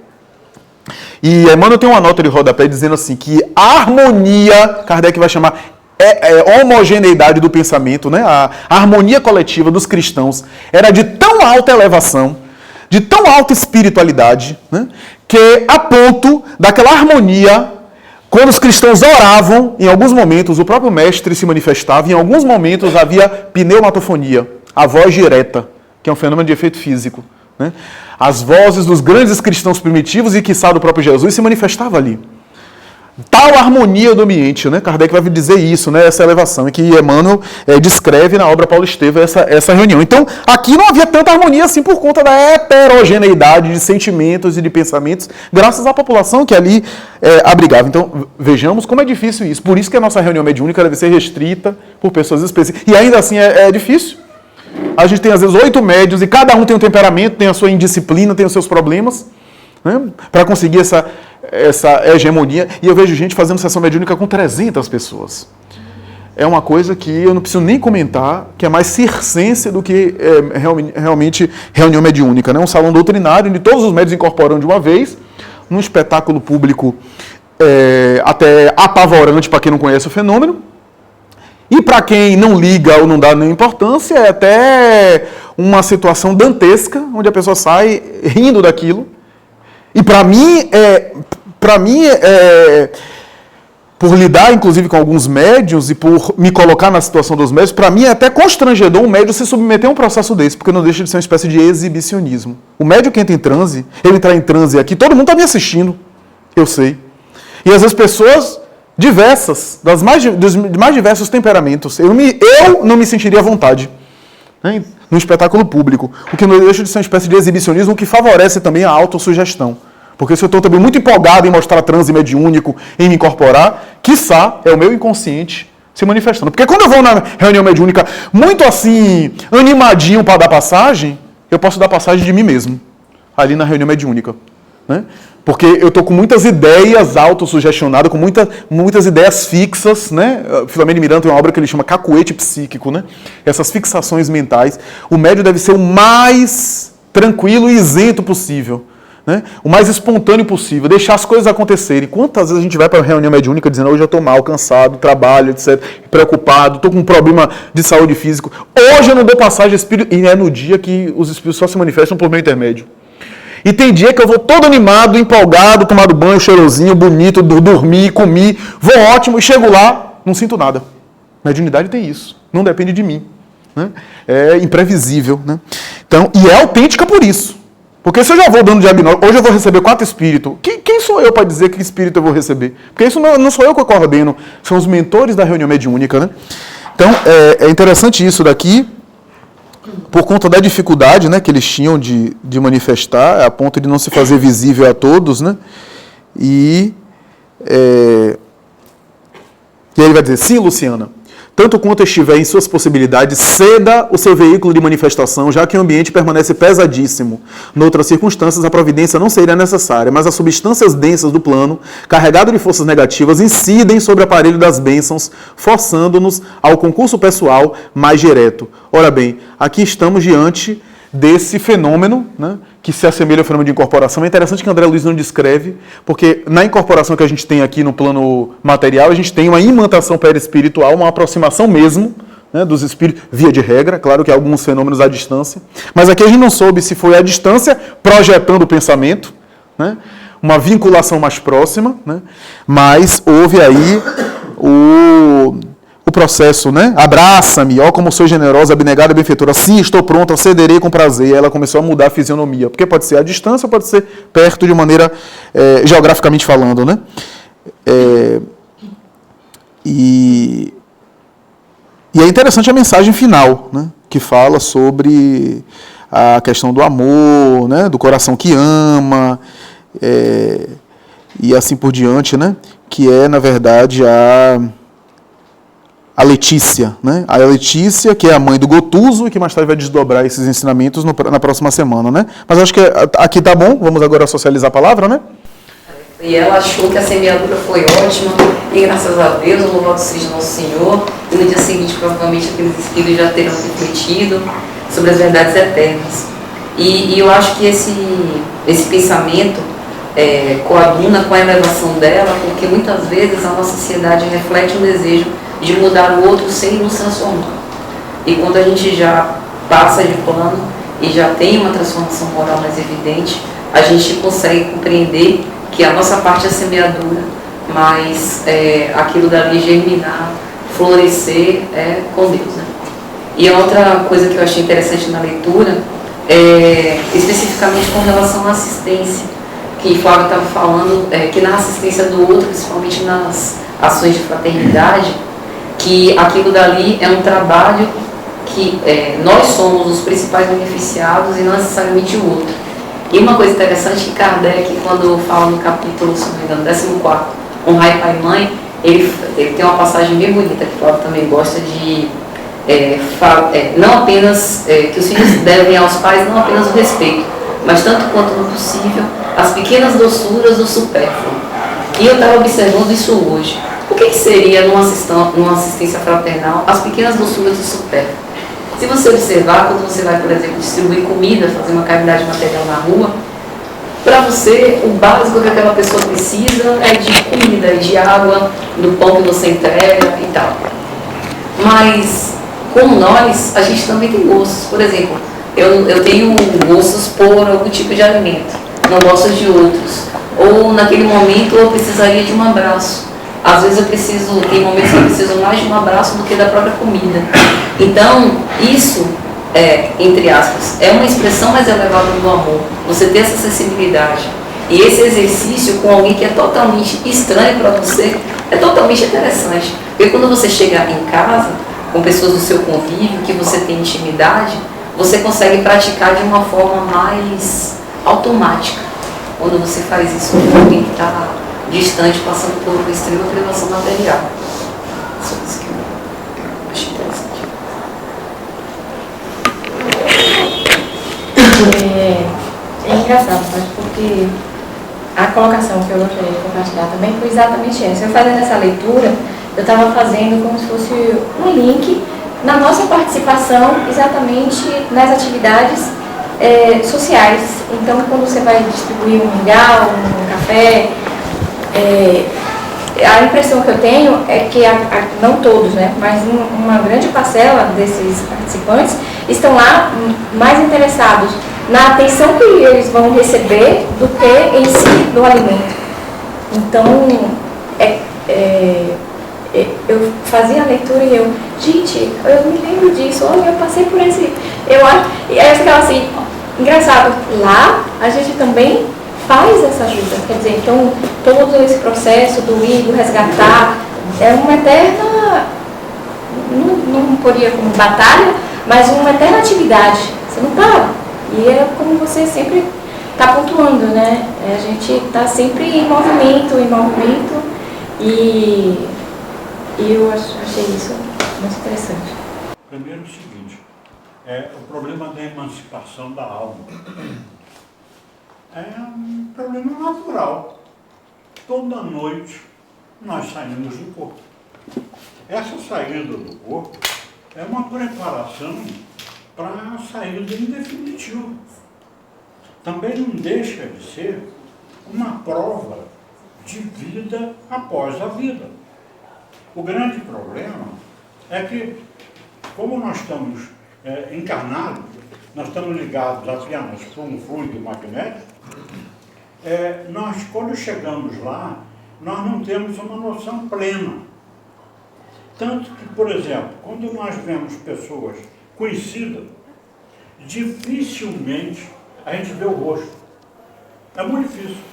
E Emmanuel tem uma nota de rodapé dizendo assim, que a harmonia, Kardec vai chamar homogeneidade do pensamento, né? A harmonia coletiva dos cristãos era de tão alta elevação, de tão alta espiritualidade, né? Que a ponto daquela harmonia, quando os cristãos oravam, em alguns momentos o próprio mestre se manifestava, em alguns momentos havia pneumatofonia, a voz direta, que é um fenômeno de efeito físico. Né? As vozes dos grandes cristãos primitivos e, quiçá, do próprio Jesus se manifestava ali. Tal harmonia do ambiente, né? Kardec vai dizer isso, né? Essa elevação, que Emmanuel descreve na obra Paulo Estevão essa reunião. Então, aqui não havia tanta harmonia assim por conta da heterogeneidade de sentimentos e de pensamentos, graças à população que ali abrigava. Então, vejamos como é difícil isso. Por isso que a nossa reunião mediúnica deve ser restrita por pessoas específicas. E ainda assim é difícil. A gente tem, às vezes, 8 médios e cada um tem um temperamento, tem a sua indisciplina, tem os seus problemas, né, para conseguir essa hegemonia. E eu vejo gente fazendo sessão mediúnica com 300 pessoas. É uma coisa que eu não preciso nem comentar, que é mais circense do que realmente reunião mediúnica. Né? Um salão doutrinário onde todos os médios incorporam de uma vez, num espetáculo público até apavorante para quem não conhece o fenômeno. E para quem não liga ou não dá nenhuma importância, é até uma situação dantesca, onde a pessoa sai rindo daquilo. E para mim, por lidar inclusive com alguns médiuns e por me colocar na situação dos médiuns, para mim é até constrangedor um médium se submeter a um processo desse, porque não deixa de ser uma espécie de exibicionismo. O médium que entra em transe, ele entrar em transe aqui, todo mundo está me assistindo, eu sei. E às vezes pessoas diversas, dos mais diversos temperamentos. Eu não me sentiria à vontade, né, no espetáculo público. O que não deixa de ser uma espécie de exibicionismo que favorece também a autossugestão. Porque se eu estou também muito empolgado em mostrar transe mediúnico, em me incorporar, quiçá é o meu inconsciente se manifestando. Porque quando eu vou na reunião mediúnica muito assim, animadinho para dar passagem, eu posso dar passagem de mim mesmo, ali na reunião mediúnica. Né? Porque eu estou com muitas ideias autossugestionadas, com muitas ideias fixas, né? Filomeno Miranda tem uma obra que ele chama Cacuete Psíquico, né? Essas fixações mentais. O médium deve ser o mais tranquilo e isento possível, né? O mais espontâneo possível, deixar as coisas acontecerem. Quantas vezes a gente vai para a reunião mediúnica dizendo hoje eu estou mal, cansado, trabalho, etc., preocupado, estou com um problema de saúde físico. Hoje eu não dou passagem espírito, e é no dia que os espíritos só se manifestam por meu intermédio. E tem dia que eu vou todo animado, empolgado, tomado banho, cheirosinho, bonito, dormi, comi, vou ótimo, e chego lá, não sinto nada. Mediunidade tem isso, não depende de mim. né? É imprevisível, né? Então, e é autêntica por isso. Porque se eu já vou dando diagnóstico, hoje eu vou receber 4 espíritos, quem sou eu para dizer que espírito eu vou receber? Porque isso não sou eu que eu coordeno, são os mentores da reunião mediúnica, né? Então, é interessante isso daqui, por conta da dificuldade, né, que eles tinham de manifestar, a ponto de não se fazer visível a todos, né? E aí ele vai dizer, sim, Luciana, tanto quanto estiver em suas possibilidades, ceda o seu veículo de manifestação, já que o ambiente permanece pesadíssimo. Noutras circunstâncias, a providência não seria necessária, mas as substâncias densas do plano, carregado de forças negativas, incidem sobre o aparelho das bênçãos, forçando-nos ao concurso pessoal mais direto. Ora bem, aqui estamos diante desse fenômeno, né, que se assemelha ao fenômeno de incorporação. É interessante que André Luiz não descreve, porque na incorporação que a gente tem aqui no plano material, a gente tem uma imantação perispiritual, uma aproximação mesmo, né, dos espíritos, via de regra, claro que há alguns fenômenos à distância, mas aqui a gente não soube se foi à distância, projetando o pensamento, né, uma vinculação mais próxima, né, mas houve aí o processo, né? Abraça-me, ó como sou generosa, abnegada, benfeitora. Sim, estou pronta, cederei com prazer. E ela começou a mudar a fisionomia, porque pode ser à distância, pode ser perto de maneira geograficamente falando, né? E é interessante a mensagem final, né? Que fala sobre a questão do amor, né? Do coração que ama, e assim por diante, né? Que é, na verdade, a Letícia, né? A Letícia, que é a mãe do Gotuso e que mais tarde vai desdobrar esses ensinamentos na próxima semana, né? Mas acho que aqui tá bom, vamos agora socializar a palavra, né?
E ela achou que a semeadura foi ótima, e graças a Deus, louvado seja nosso Senhor, e no dia seguinte, provavelmente, aqueles espíritos já terão refletido sobre as verdades eternas. E eu acho que esse pensamento coaduna com a elevação dela, porque muitas vezes a nossa sociedade reflete um desejo de mudar o outro sem nos transformar. E quando a gente já passa de plano e já tem uma transformação moral mais evidente, a gente consegue compreender que a nossa parte é semeadura, mas aquilo dali germinar, florescer com Deus, né? E a outra coisa que eu achei interessante na leitura especificamente com relação à assistência, que Flávio estava falando, que na assistência do outro, principalmente nas ações de fraternidade, que aquilo dali é um trabalho que nós somos os principais beneficiados e não necessariamente o outro. E uma coisa interessante que Kardec, quando fala no capítulo, se não me engano, 14º, Honrai Pai e Mãe, ele tem uma passagem bem bonita, que o Flávio também gosta de não apenas que os filhos devem aos pais não apenas o respeito, mas tanto quanto no possível as pequenas doçuras do supérfluo. E eu estava observando isso hoje. O que seria numa assistência fraternal as pequenas doçuras do supérfluo? Se você observar, quando você vai, por exemplo, distribuir comida, fazer uma caridade material na rua, para você, o básico que aquela pessoa precisa é de comida, de água, do pão que você entrega e tal. Mas, como nós, a gente também tem gostos. Por exemplo, eu tenho gostos por algum tipo de alimento, não gosto de outros. Ou, naquele momento, eu precisaria de um abraço. Às vezes tem momentos que eu preciso mais de um abraço do que da própria comida. Então, isso, entre aspas, é uma expressão mais elevada do amor. Você ter essa sensibilidade. E esse exercício com alguém que é totalmente estranho para você, é totalmente interessante. Porque quando você chega em casa, com pessoas do seu convívio, que você tem intimidade, você consegue praticar de uma forma mais automática. Quando você faz isso com alguém que está distante, passando por uma extrema privação material. Só isso que eu achei interessante.
É engraçado, mas porque a colocação que eu gostaria de compartilhar também foi exatamente essa. Eu fazendo essa leitura, eu estava fazendo como se fosse um link na nossa participação exatamente nas atividades sociais. Então, quando você vai distribuir um mingau, um café, a impressão que eu tenho é que, não todos, né, mas uma grande parcela desses participantes estão lá mais interessados na atenção que eles vão receber do que em si do alimento. Então, eu fazia a leitura e eu, gente, eu me lembro disso, olha, eu passei por esse, e aí eu ficava assim, engraçado, lá a gente também faz essa ajuda, quer dizer, então todo esse processo do ir, do resgatar, é uma eterna, não poderia como batalha, mas uma eterna atividade, você não para, e é como você sempre está pontuando, né, a gente está sempre em movimento, e eu achei isso muito interessante.
Primeiro o seguinte, o problema da emancipação da alma é um problema natural. Toda noite nós saímos do corpo. Essa saída do corpo é uma preparação para a saída em definitivo. Também não deixa de ser uma prova de vida após a vida. O grande problema é que, como nós estamos encarnados, nós estamos ligados apenas por um fluido magnético, nós, quando chegamos lá, nós não temos uma noção plena. Tanto que, por exemplo, quando nós vemos pessoas conhecidas, dificilmente a gente vê o rosto. É muito difícil.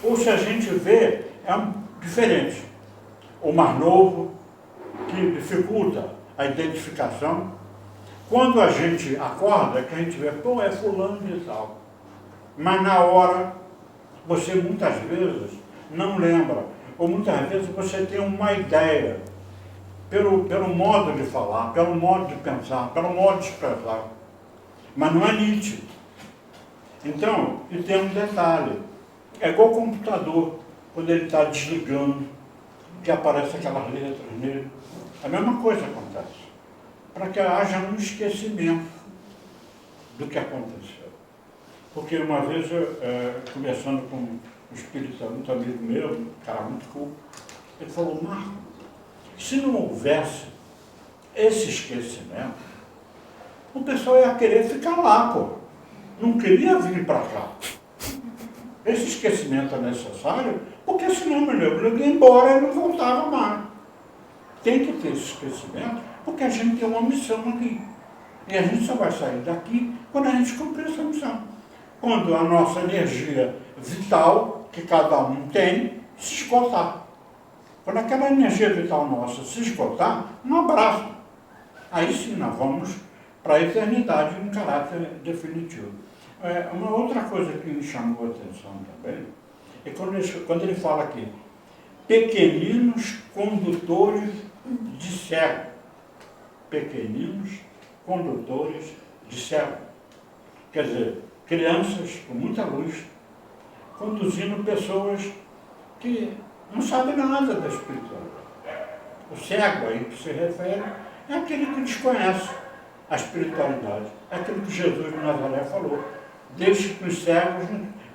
Ou se a gente vê, é diferente. O mais novo, que dificulta a identificação. Quando a gente acorda, que a gente vê, pô, é fulano de tal. Mas na hora, você muitas vezes não lembra. Ou muitas vezes você tem uma ideia, pelo modo de falar, pelo modo de pensar, pelo modo de expressar. Mas não é nítido. Então, e tem um detalhe. É igual o computador, quando ele está desligando, que aparece aquelas letras nele. A mesma coisa acontece. Para que haja um esquecimento do que aconteceu. Porque uma vez, conversando com um espírita muito amigo meu, um cara muito culto, ele falou, Marco, se não houvesse esse esquecimento, o pessoal ia querer ficar lá, pô. Não queria vir para cá. Esse esquecimento é necessário, porque senão meu nego ia embora e não voltava mais. Tem que ter esse esquecimento, porque a gente tem uma missão aqui. E a gente só vai sair daqui quando a gente cumprir essa missão. Quando a nossa energia vital, que cada um tem, se esgotar. Quando aquela energia vital nossa se esgotar, um abraço. Aí sim nós vamos para a eternidade em caráter definitivo. Uma outra coisa que me chamou a atenção também é quando ele fala aqui, pequeninos condutores de cego. Pequeninos condutores de cego. Quer dizer, crianças com muita luz, conduzindo pessoas que não sabem nada da espiritualidade. O cego aí que se refere é aquele que desconhece a espiritualidade. É aquilo que Jesus de Nazaré falou. Deixe que os cegos,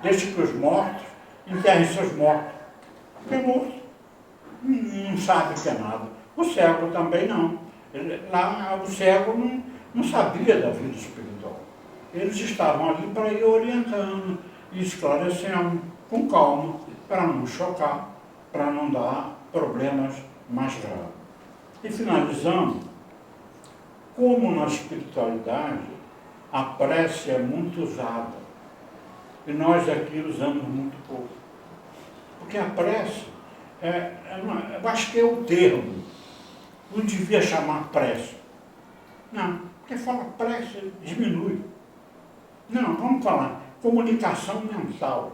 deixe que os mortos enterrem seus mortos. Porque morto não sabe o que é nada. O cego também não. Lá o cego não sabia da vida espiritual. Eles estavam ali para ir orientando e esclarecendo com calma, para não chocar, para não dar problemas mais graves. E finalizando, como na espiritualidade a prece é muito usada, e nós aqui usamos muito pouco. Porque a prece, eu acho que é o termo, não devia chamar prece. Não, porque fala prece, diminui. Não, vamos falar comunicação mental.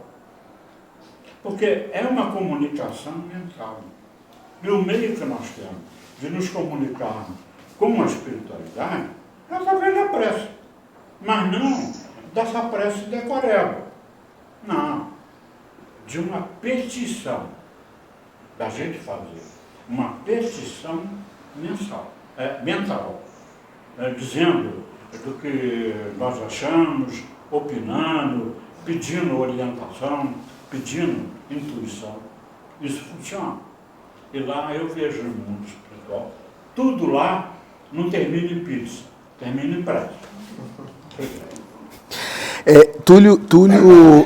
Porque é uma comunicação mental. E o meio que nós temos de nos comunicarmos com a espiritualidade é através da prece. Mas não dessa prece decoreba. Não. De uma petição da gente fazer. Uma petição mental. Dizendo do que nós achamos, opinando, pedindo orientação, pedindo intuição. Isso funciona. E lá eu vejo no mundo espiritual, tudo lá não termina em pizza, termina em prece.
Túlio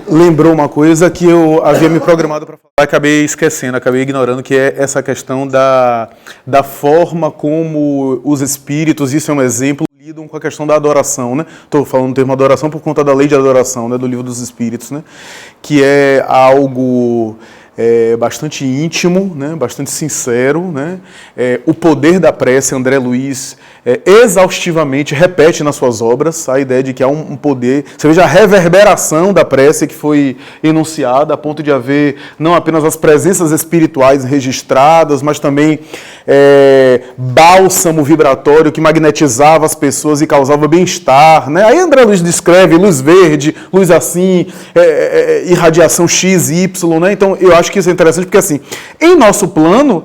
lembrou uma coisa que eu havia me programado para falar, acabei esquecendo, acabei ignorando, que é essa questão da forma como os espíritos, isso é um exemplo, lidam com a questão da adoração, né? Estou falando do termo adoração por conta da lei de adoração, né, do Livro dos Espíritos, né? Que é algo bastante íntimo, né? Bastante sincero, né? O poder da prece, André Luiz exaustivamente repete nas suas obras a ideia de que há um poder. Você veja a reverberação da prece que foi enunciada, a ponto de haver não apenas as presenças espirituais registradas, mas também bálsamo vibratório que magnetizava as pessoas e causava bem-estar, né? Aí André Luiz descreve luz verde, luz assim, irradiação X, Y, né? Então eu acho que isso é interessante porque assim, em nosso plano,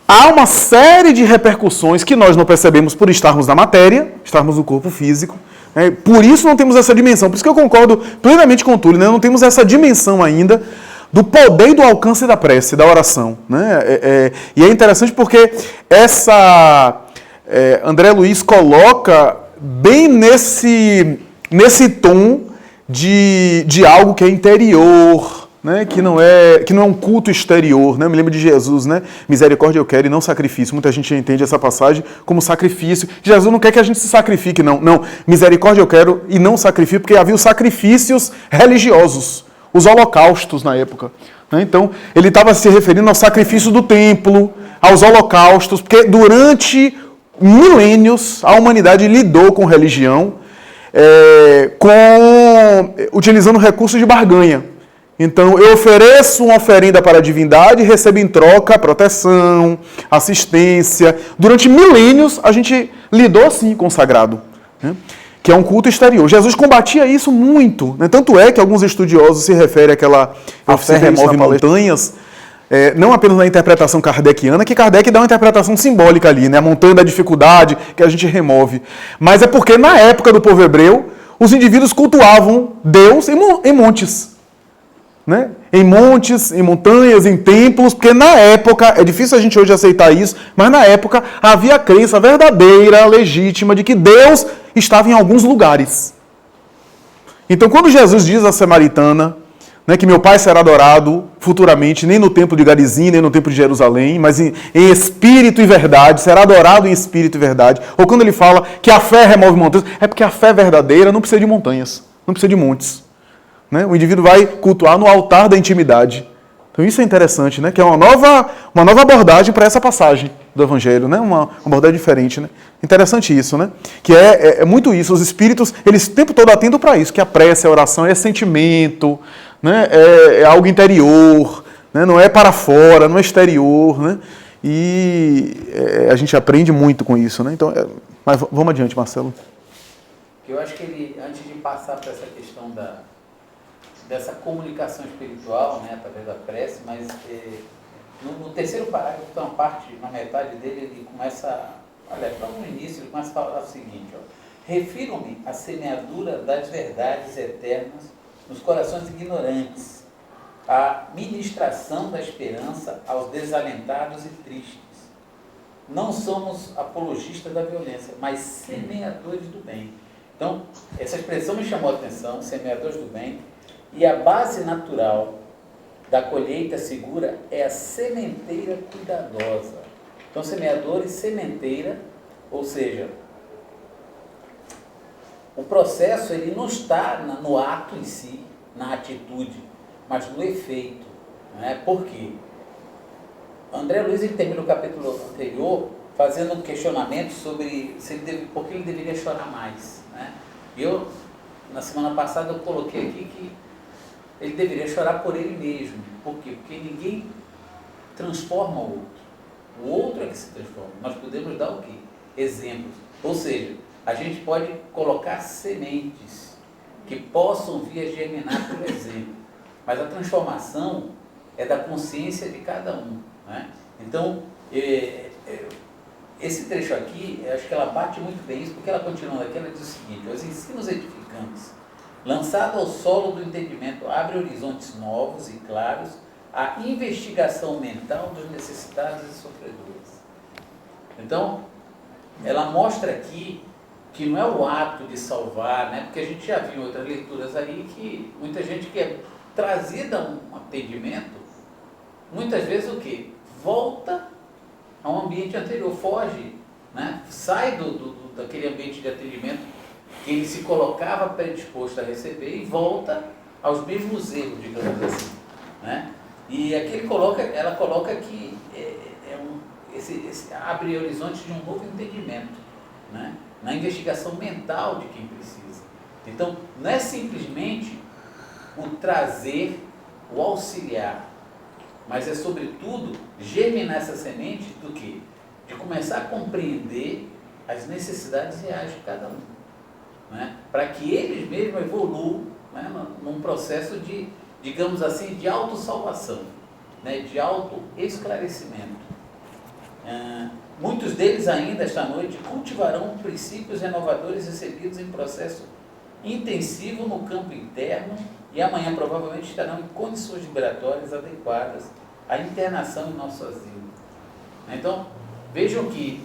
há uma série de repercussões que nós não percebemos por estarmos na matéria, estarmos no corpo físico. Né? Por isso não temos essa dimensão. Por isso que eu concordo plenamente com o Túlio, né? Não temos essa dimensão ainda do poder e do alcance da prece, da oração. Né? E é interessante porque André Luiz coloca bem nesse tom de algo que é interior, né, que não é um culto exterior, né? Eu me lembro de Jesus, né? Misericórdia eu quero e não sacrifício. Muita gente entende essa passagem como sacrifício. Jesus não quer que a gente se sacrifique, não. Não, misericórdia eu quero e não sacrifício, porque havia os sacrifícios religiosos, os holocaustos na época. Né? Então, ele estava se referindo ao sacrifício do templo, aos holocaustos, porque durante milênios a humanidade lidou com religião, utilizando recursos de barganha. Então, eu ofereço uma oferenda para a divindade e recebo em troca proteção, assistência. Durante milênios, a gente lidou assim com o sagrado, né? Que é um culto exterior. Jesus combatia isso muito, né? Tanto é que alguns estudiosos se referem àquela a fé remove montanhas, não apenas na interpretação kardeciana, que Kardec dá uma interpretação simbólica ali, né? A montanha da dificuldade que a gente remove. Mas é porque, na época do povo hebreu, os indivíduos cultuavam Deus em montes. Né? Em montes, em montanhas, em templos, porque na época, é difícil a gente hoje aceitar isso, mas na época havia a crença verdadeira, legítima, de que Deus estava em alguns lugares. Então quando Jesus diz à samaritana, né, que meu Pai será adorado futuramente, nem no templo de Garizim, nem no templo de Jerusalém, mas em espírito e verdade, será adorado em espírito e verdade, ou quando ele fala que a fé remove montanhas, é porque a fé verdadeira não precisa de montanhas, não precisa de montes. Né? O indivíduo vai cultuar no altar da intimidade. Então isso é interessante, né? Que é uma nova abordagem para essa passagem do Evangelho, né? Uma abordagem diferente. Né? Interessante isso, né? Que é muito isso. Os espíritos, eles o tempo todo atentam para isso, que a prece, a oração é sentimento, né? É algo interior, né? Não é para fora, não é exterior. Né? E a gente aprende muito com isso. Né? Então, mas vamos adiante, Marcelo.
Eu acho que ele, antes de passar para essa questão dessa comunicação espiritual, né, através da prece, mas no terceiro parágrafo, na metade dele, ele começa, no início, ele começa a falar o seguinte, refiro-me à semeadura das verdades eternas nos corações ignorantes, à ministração da esperança aos desalentados e tristes. Não somos apologistas da violência, mas semeadores do bem. Então, essa expressão me chamou a atenção, semeadores do bem. E a base natural da colheita segura é a sementeira cuidadosa. Então, semeador e sementeira, ou seja, o processo ele não está no ato em si, na atitude, mas no efeito. Né? Por quê? André Luiz ele termina o capítulo anterior fazendo um questionamento sobre por que ele deveria chorar mais. Né? Eu, na semana passada, eu coloquei aqui que ele deveria chorar por ele mesmo. Por quê? Porque ninguém transforma o outro. O outro é que se transforma. Nós podemos dar o quê? Exemplos. Ou seja, a gente pode colocar sementes que possam vir a germinar por exemplo. Mas a transformação é da consciência de cada um. Né? Então, esse trecho aqui, eu acho que ela bate muito bem isso, porque ela continua aqui, ela diz o seguinte, os ensinos edificantes, lançado ao solo do entendimento, abre horizontes novos e claros à investigação mental dos necessitados e sofredores. Então, ela mostra aqui que não é o ato de salvar, né? Porque a gente já viu em outras leituras aí que muita gente que é trazida a um atendimento, muitas vezes o quê? Volta ao ambiente anterior, foge, né? Sai daquele ambiente de atendimento que ele se colocava predisposto a receber e volta aos mesmos erros, digamos assim, né? E aqui ela coloca que abre horizonte de um novo entendimento, né? Na investigação mental de quem precisa. Então, não é simplesmente o trazer, o auxiliar, mas é, sobretudo, germinar essa semente do quê? De começar a compreender as necessidades reais de cada um, né? Para que eles mesmos evoluam, né? Num processo de, digamos assim, de autossalvação, né? De autoesclarecimento. Muitos deles ainda, esta noite, cultivarão princípios renovadores recebidos em processo intensivo no campo interno e amanhã provavelmente estarão em condições vibratórias adequadas à internação em nosso asilo. Então, vejam que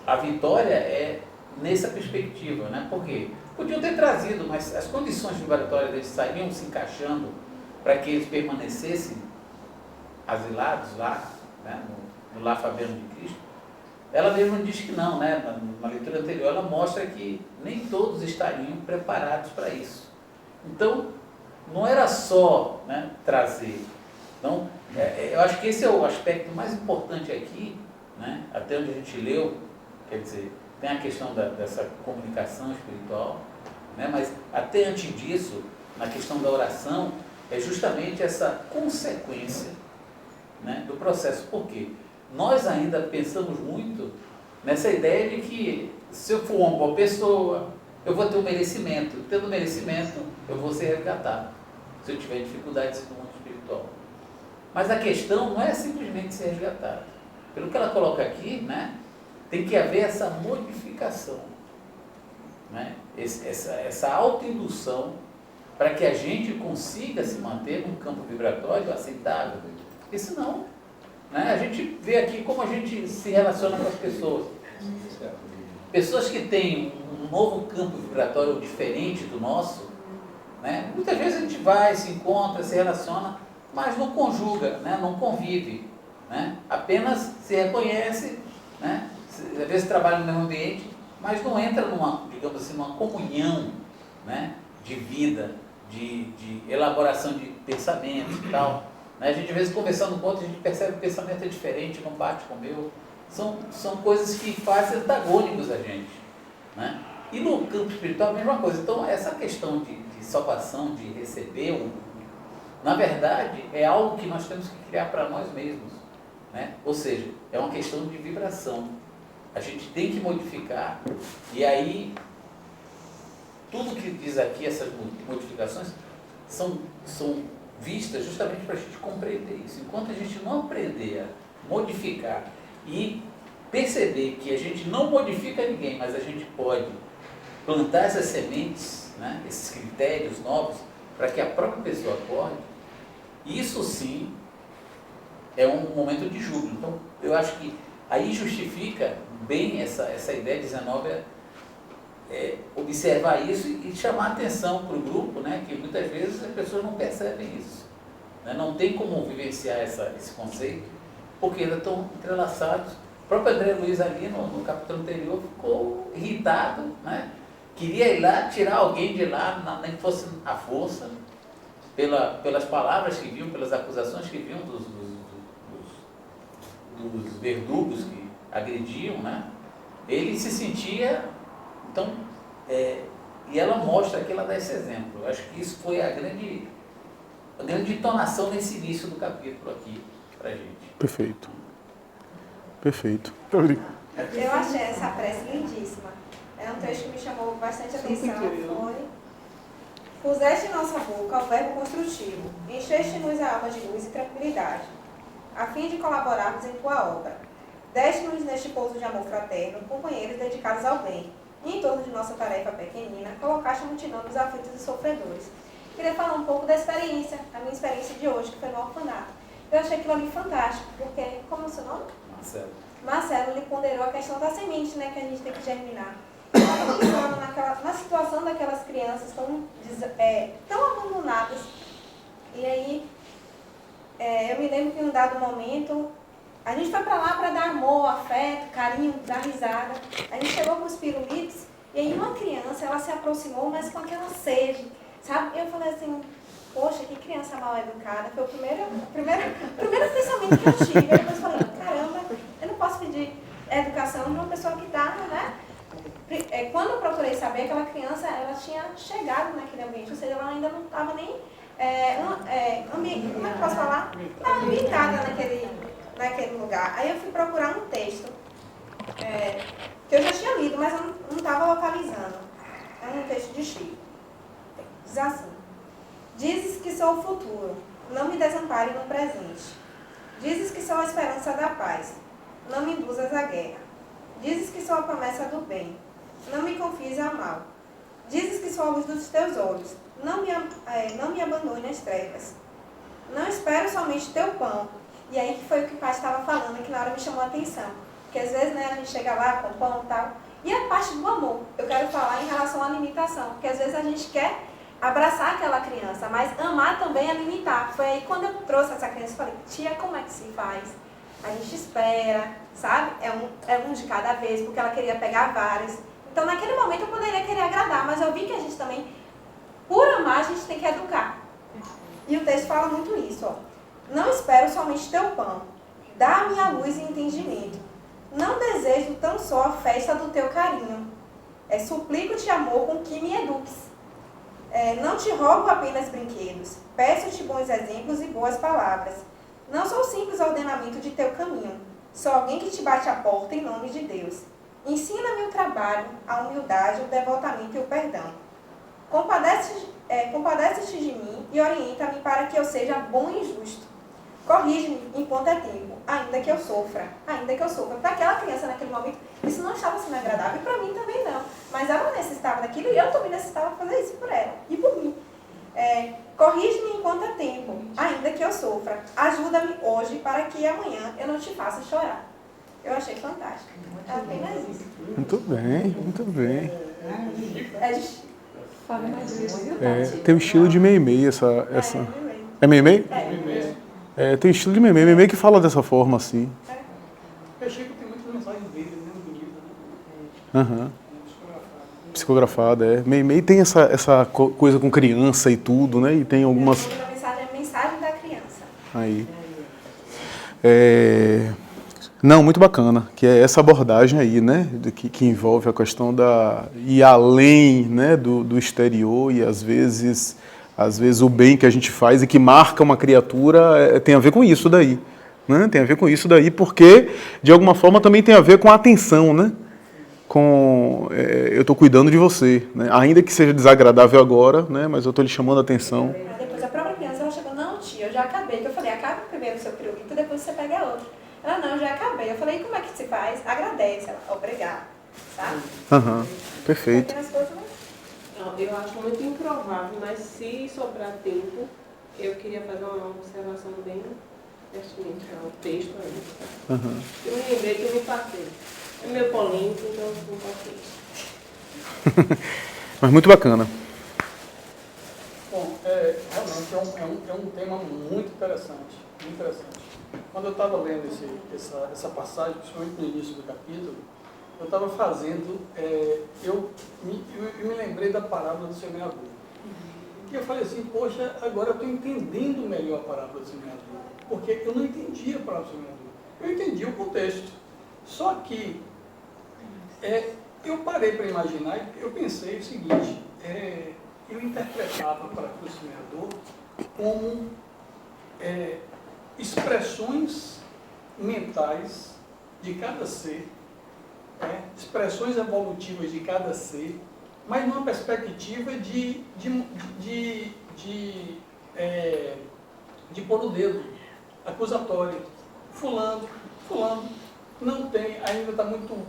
a vitória é nessa perspectiva, né? Porque podiam ter trazido, mas as condições vibratórias deles saíam se encaixando para que eles permanecessem asilados lá, né? No Lar Fabiano de Cristo. Ela mesma diz que não, né? Na leitura anterior ela mostra que nem todos estariam preparados para isso. Então, não era só, né, trazer. Então, eu acho que esse é o aspecto mais importante aqui, né? Até onde a gente leu, quer dizer, tem a questão dessa comunicação espiritual, né? Mas até antes disso, na questão da oração, é justamente essa consequência, né, do processo. Por quê? Nós ainda pensamos muito nessa ideia de que se eu for uma boa pessoa, eu vou ter um merecimento. Tendo merecimento, eu vou ser resgatado, se eu tiver dificuldades no mundo espiritual. Mas a questão não é simplesmente ser resgatado. Pelo que ela coloca aqui, né, tem que haver essa modificação, né, essa autoindução para que a gente consiga se manter num campo vibratório aceitável. Porque senão, né, a gente vê aqui como a gente se relaciona com as pessoas. Pessoas que têm um novo campo vibratório diferente do nosso, né, muitas vezes a gente vai, se encontra, se relaciona, mas não conjuga, né, não convive, né, apenas se reconhece, né, às vezes trabalha no mesmo ambiente, mas não entra numa, digamos assim, numa comunhão, né, de vida, de elaboração de pensamentos e tal. A gente, às vezes, conversando com outro, a gente percebe que o pensamento é diferente, não bate com o meu. São coisas que fazem antagônicos a gente, né? E no campo espiritual, a mesma coisa. Então, essa questão de salvação, de receber, na verdade, é algo que nós temos que criar para nós mesmos, né? Ou seja, é uma questão de vibração. A gente tem que modificar, e aí, tudo que diz aqui, essas modificações, são vistas justamente para a gente compreender isso. Enquanto a gente não aprender a modificar e perceber que a gente não modifica ninguém, mas a gente pode plantar essas sementes, né, esses critérios novos, para que a própria pessoa acorde, isso sim é um momento de júbilo. Então, eu acho que aí justifica bem essa ideia de Zenobia, observar isso e chamar atenção para o grupo, né, que muitas vezes as pessoas não percebem isso, né, não tem como vivenciar esse conceito, porque ainda estão entrelaçados. O próprio André Luiz ali no capítulo anterior ficou irritado, né, queria ir lá, tirar alguém de lá, nem que fosse à força, pelas palavras que viam, pelas acusações que viam dos verdugos que agrediam, né, ele se sentia. Então, e ela mostra aqui, ela dá esse exemplo. Eu acho que isso foi a grande entonação nesse início do capítulo aqui, para a gente.
Perfeito. Perfeito.
Eu achei essa prece lindíssima. É um trecho que me chamou bastante atenção. Foi: puseste em nossa boca o verbo construtivo, encheste-nos a alma de luz e tranquilidade, a fim de colaborarmos em tua obra. Deste-nos neste pouso de amor fraterno companheiros dedicados ao bem, e em torno de nossa tarefa pequenina, colocaste a multidão dos aflitos e sofredores. Queria falar um pouco da experiência, a minha experiência de hoje, que foi no orfanato. Eu achei aquilo ali fantástico, porque, como é o seu nome?
Marcelo.
Marcelo, ele ponderou a questão da semente, né, que a gente tem que germinar. Eu pensando na situação daquelas crianças tão abandonadas. E aí, eu me lembro que em um dado momento, a gente foi para lá para dar amor, afeto, carinho, dar risada. A gente chegou com os pirulitos e aí uma criança, ela se aproximou, mas com aquela sede, sabe? Eu falei assim, poxa, que criança mal educada. Foi o primeiro pensamento que eu tive. Aí depois eu falei, caramba, eu não posso pedir educação de uma pessoa que está, né? Quando eu procurei saber, aquela criança, ela tinha chegado naquele ambiente, ou seja, ela ainda não estava nem, como é que eu posso falar? Ambientada naquele lugar. Aí eu fui procurar um texto, que eu já tinha lido, mas eu não estava localizando. É um texto de Chico. Diz assim: dizes que sou o futuro, não me desampare no presente. Dizes que sou a esperança da paz, não me induzas à guerra. Dizes que sou a promessa do bem, não me confies a mal. Dizes que sou a luz dos teus olhos, não me abandone nas trevas. Não espero somente teu pão. E aí que foi o que o pai estava falando, que na hora me chamou a atenção. Porque às vezes, né, a gente chega lá com pão e tal. E a parte do amor, eu quero falar em relação à limitação. Porque às vezes a gente quer abraçar aquela criança, mas amar também é limitar. Foi aí quando eu trouxe essa criança, eu falei, tia, como é que se faz? A gente espera, sabe? É um de cada vez, porque ela queria pegar vários. Então, naquele momento, eu poderia querer agradar, mas eu vi que a gente também, por amar, a gente tem que educar. E o texto fala muito isso, ó. Não espero somente teu pão, dá-me a luz e entendimento. Não desejo tão só a festa do teu carinho. Suplico-te amor com que me eduques. Não te rogo apenas brinquedos, peço-te bons exemplos e boas palavras. Não sou simples ordenamento de teu caminho, sou alguém que te bate a porta em nome de Deus. Ensina-me o trabalho, a humildade, o devotamento e o perdão. Compadece-te de mim e orienta-me para que eu seja bom e justo. Corrige-me enquanto é tempo, ainda que eu sofra. Para aquela criança naquele momento, isso não estava sendo agradável, e para mim também não. Mas ela necessitava daquilo e eu também necessitava fazer isso por ela e por mim. Corrige-me enquanto é tempo, ainda que eu sofra. Ajuda-me hoje para que amanhã eu não te faça chorar. Eu achei fantástico. É apenas isso.
Muito bem, muito bem.
É de Chico.
Tem o estilo de Meimei, essa... É Meimei? Tem o estilo de Meimei. Meimei que fala dessa forma, assim.
Chico tem muitas mensagens dele, né, no livro, né?
Aham. Psicografada, Meimei tem essa coisa com criança e tudo, né? E tem algumas...
A mensagem da criança.
Aí. Não, muito bacana, que é essa abordagem aí, né? Que envolve a questão da... ir além, né, do exterior e às vezes o bem que a gente faz e que marca uma criatura tem a ver com isso daí. Né? Tem a ver com isso daí porque, de alguma forma, também tem a ver com a atenção, né? Eu estou cuidando de você, né? Ainda que seja desagradável agora, né? Mas eu estou lhe chamando a atenção.
Depois a própria criança, ela chegou, não tia, eu já acabei. Eu falei, acaba primeiro o seu pirulito, depois você pega outro. Ela, não, eu já acabei. Eu falei, como é que se faz? Agradece. Ela, obrigada. Sabe?
Perfeito.
Eu acho muito improvável, mas se sobrar tempo, eu queria fazer uma observação bem pertinente ao texto aí. Tá? Eu me lembrei que eu me passei. É meio polêmico, então eu não passei.
Mas muito bacana.
Bom, realmente é um tema muito interessante. Muito interessante. Quando eu estava lendo essa passagem, principalmente no início do capítulo, eu estava fazendo, eu me lembrei da parábola do semeador. E eu falei assim, poxa, agora eu estou entendendo melhor a parábola do semeador. Porque eu não entendia a parábola do semeador. Eu entendi o contexto. Só que eu parei para imaginar e eu pensei o seguinte, eu interpretava a parábola do semeador como expressões mentais de cada ser, expressões evolutivas de cada ser, mas numa perspectiva de pôr o dedo acusatório. Fulano, não tem, ainda está muito...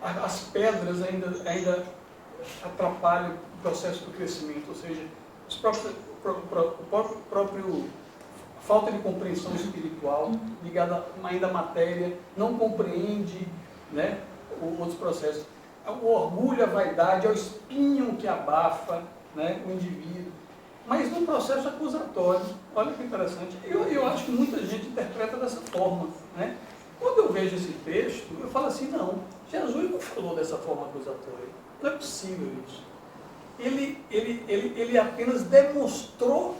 as pedras ainda atrapalham o processo do crescimento, ou seja, o próprio falta de compreensão espiritual ligada ainda à matéria, não compreende, né, outros processos. O orgulho, a vaidade, é o espinho que abafa, né, o indivíduo. Mas no processo acusatório, olha que interessante, eu acho que muita gente interpreta dessa forma, né? Quando eu vejo esse texto, eu falo assim, não, Jesus não falou dessa forma acusatória, não é possível isso. Ele apenas demonstrou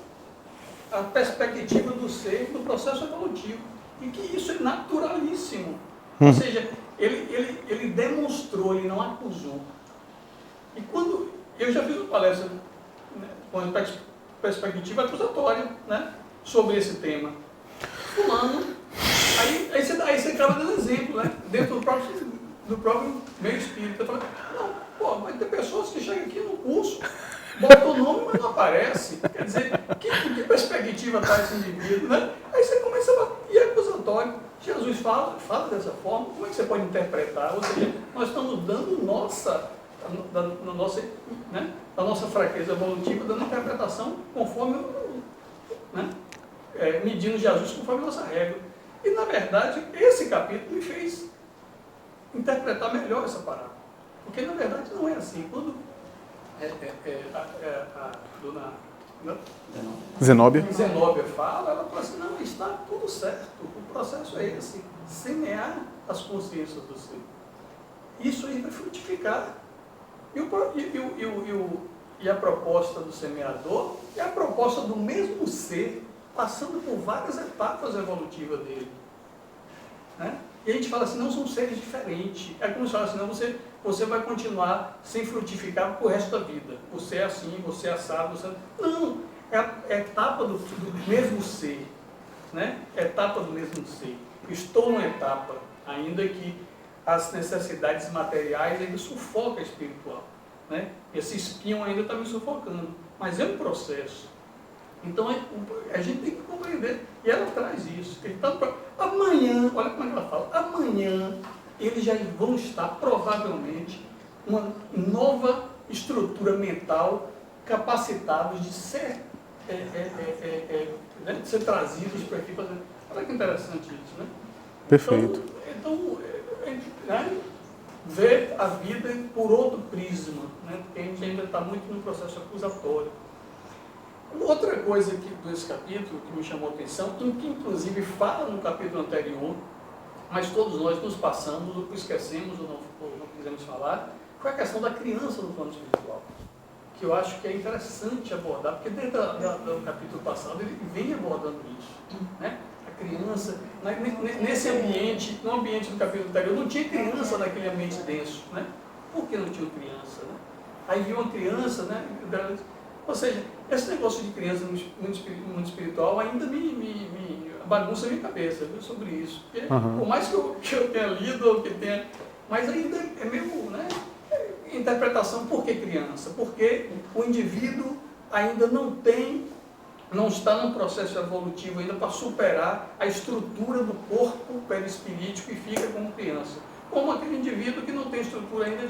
a perspectiva do ser no processo evolutivo, e que isso é naturalíssimo. Ou seja, ele demonstrou, ele não acusou. E quando eu já fiz uma palestra, né, com a perspectiva acusatória, né, sobre esse tema, fulano, aí você acaba dando exemplo, né, dentro do próprio meio espírita. Eu falo, não, pô, mas tem pessoas que chegam aqui no curso, botam o nome, mas não aparece. Quer dizer, que perspectiva está esse indivíduo, né? Aí você começa a falar, e é acusatório. Jesus fala dessa forma, como é que você pode interpretar? Ou seja, nós estamos dando da nossa fraqueza evolutiva, dando interpretação conforme, né, medindo Jesus conforme a nossa regra. E, na verdade, esse capítulo me fez interpretar melhor essa parábola. Porque, na verdade, não é assim. Quando a dona
Zenóbia
fala, ela fala assim, não, está tudo certo, o processo é esse, semear as consciências do ser. Isso aí vai frutificar. E a proposta do semeador é a proposta do mesmo ser, passando por várias etapas evolutivas dele. Né? E a gente fala assim, não, são seres diferentes. É como se fala assim, não, você vai continuar sem frutificar pro resto da vida. Você é assim, você é assado, você... Não, é a etapa do mesmo ser. Né? Etapa do mesmo ser. Estou numa etapa, ainda que as necessidades materiais ainda sufocam a espiritual. Né? Esse espinho ainda está me sufocando. Mas é um processo. Então a gente tem que compreender. E ela traz isso. Amanhã, olha como é que ela fala, amanhã eles já vão estar provavelmente uma nova estrutura mental, capacitados de ser, né, de ser trazidos para aqui. Olha que interessante isso, né?
Perfeito.
Então ver a vida por outro prisma, né? Porque a gente ainda está muito no processo acusatório. Outra coisa desse capítulo que me chamou a atenção, que inclusive fala no capítulo anterior, mas todos nós nos passamos, ou esquecemos, ou não quisemos falar, foi a questão da criança no plano espiritual. Que eu acho que é interessante abordar, porque desde o capítulo passado ele vem abordando isso. Né? A criança, nesse ambiente, no ambiente do capítulo anterior, não tinha criança naquele ambiente denso. Né? Por que não tinha criança? Né? Aí viu uma criança, né? Ou seja, esse negócio de criança no mundo espiritual ainda me bagunça a minha cabeça, viu, sobre isso. Porque, por mais que eu tenha lido, ou que tenha, mas ainda é meio, né, interpretação. Por que criança? Porque o indivíduo ainda não está num processo evolutivo ainda para superar a estrutura do corpo perispirítico e fica como criança. Como aquele indivíduo que não tem estrutura ainda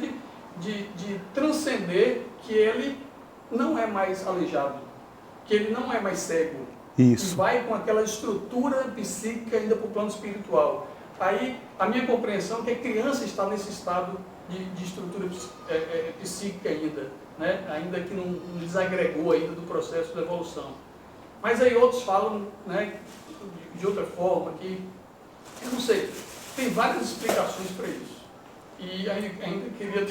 de transcender que ele não é mais aleijado, que ele não é mais cego.
Isso.
E vai com aquela estrutura psíquica ainda para o plano espiritual. Aí, a minha compreensão é que a criança está nesse estado de estrutura psíquica ainda, né? Ainda que não desagregou ainda do processo de evolução. Mas aí outros falam, né, de outra forma, que, eu não sei, tem várias explicações para isso. E ainda queria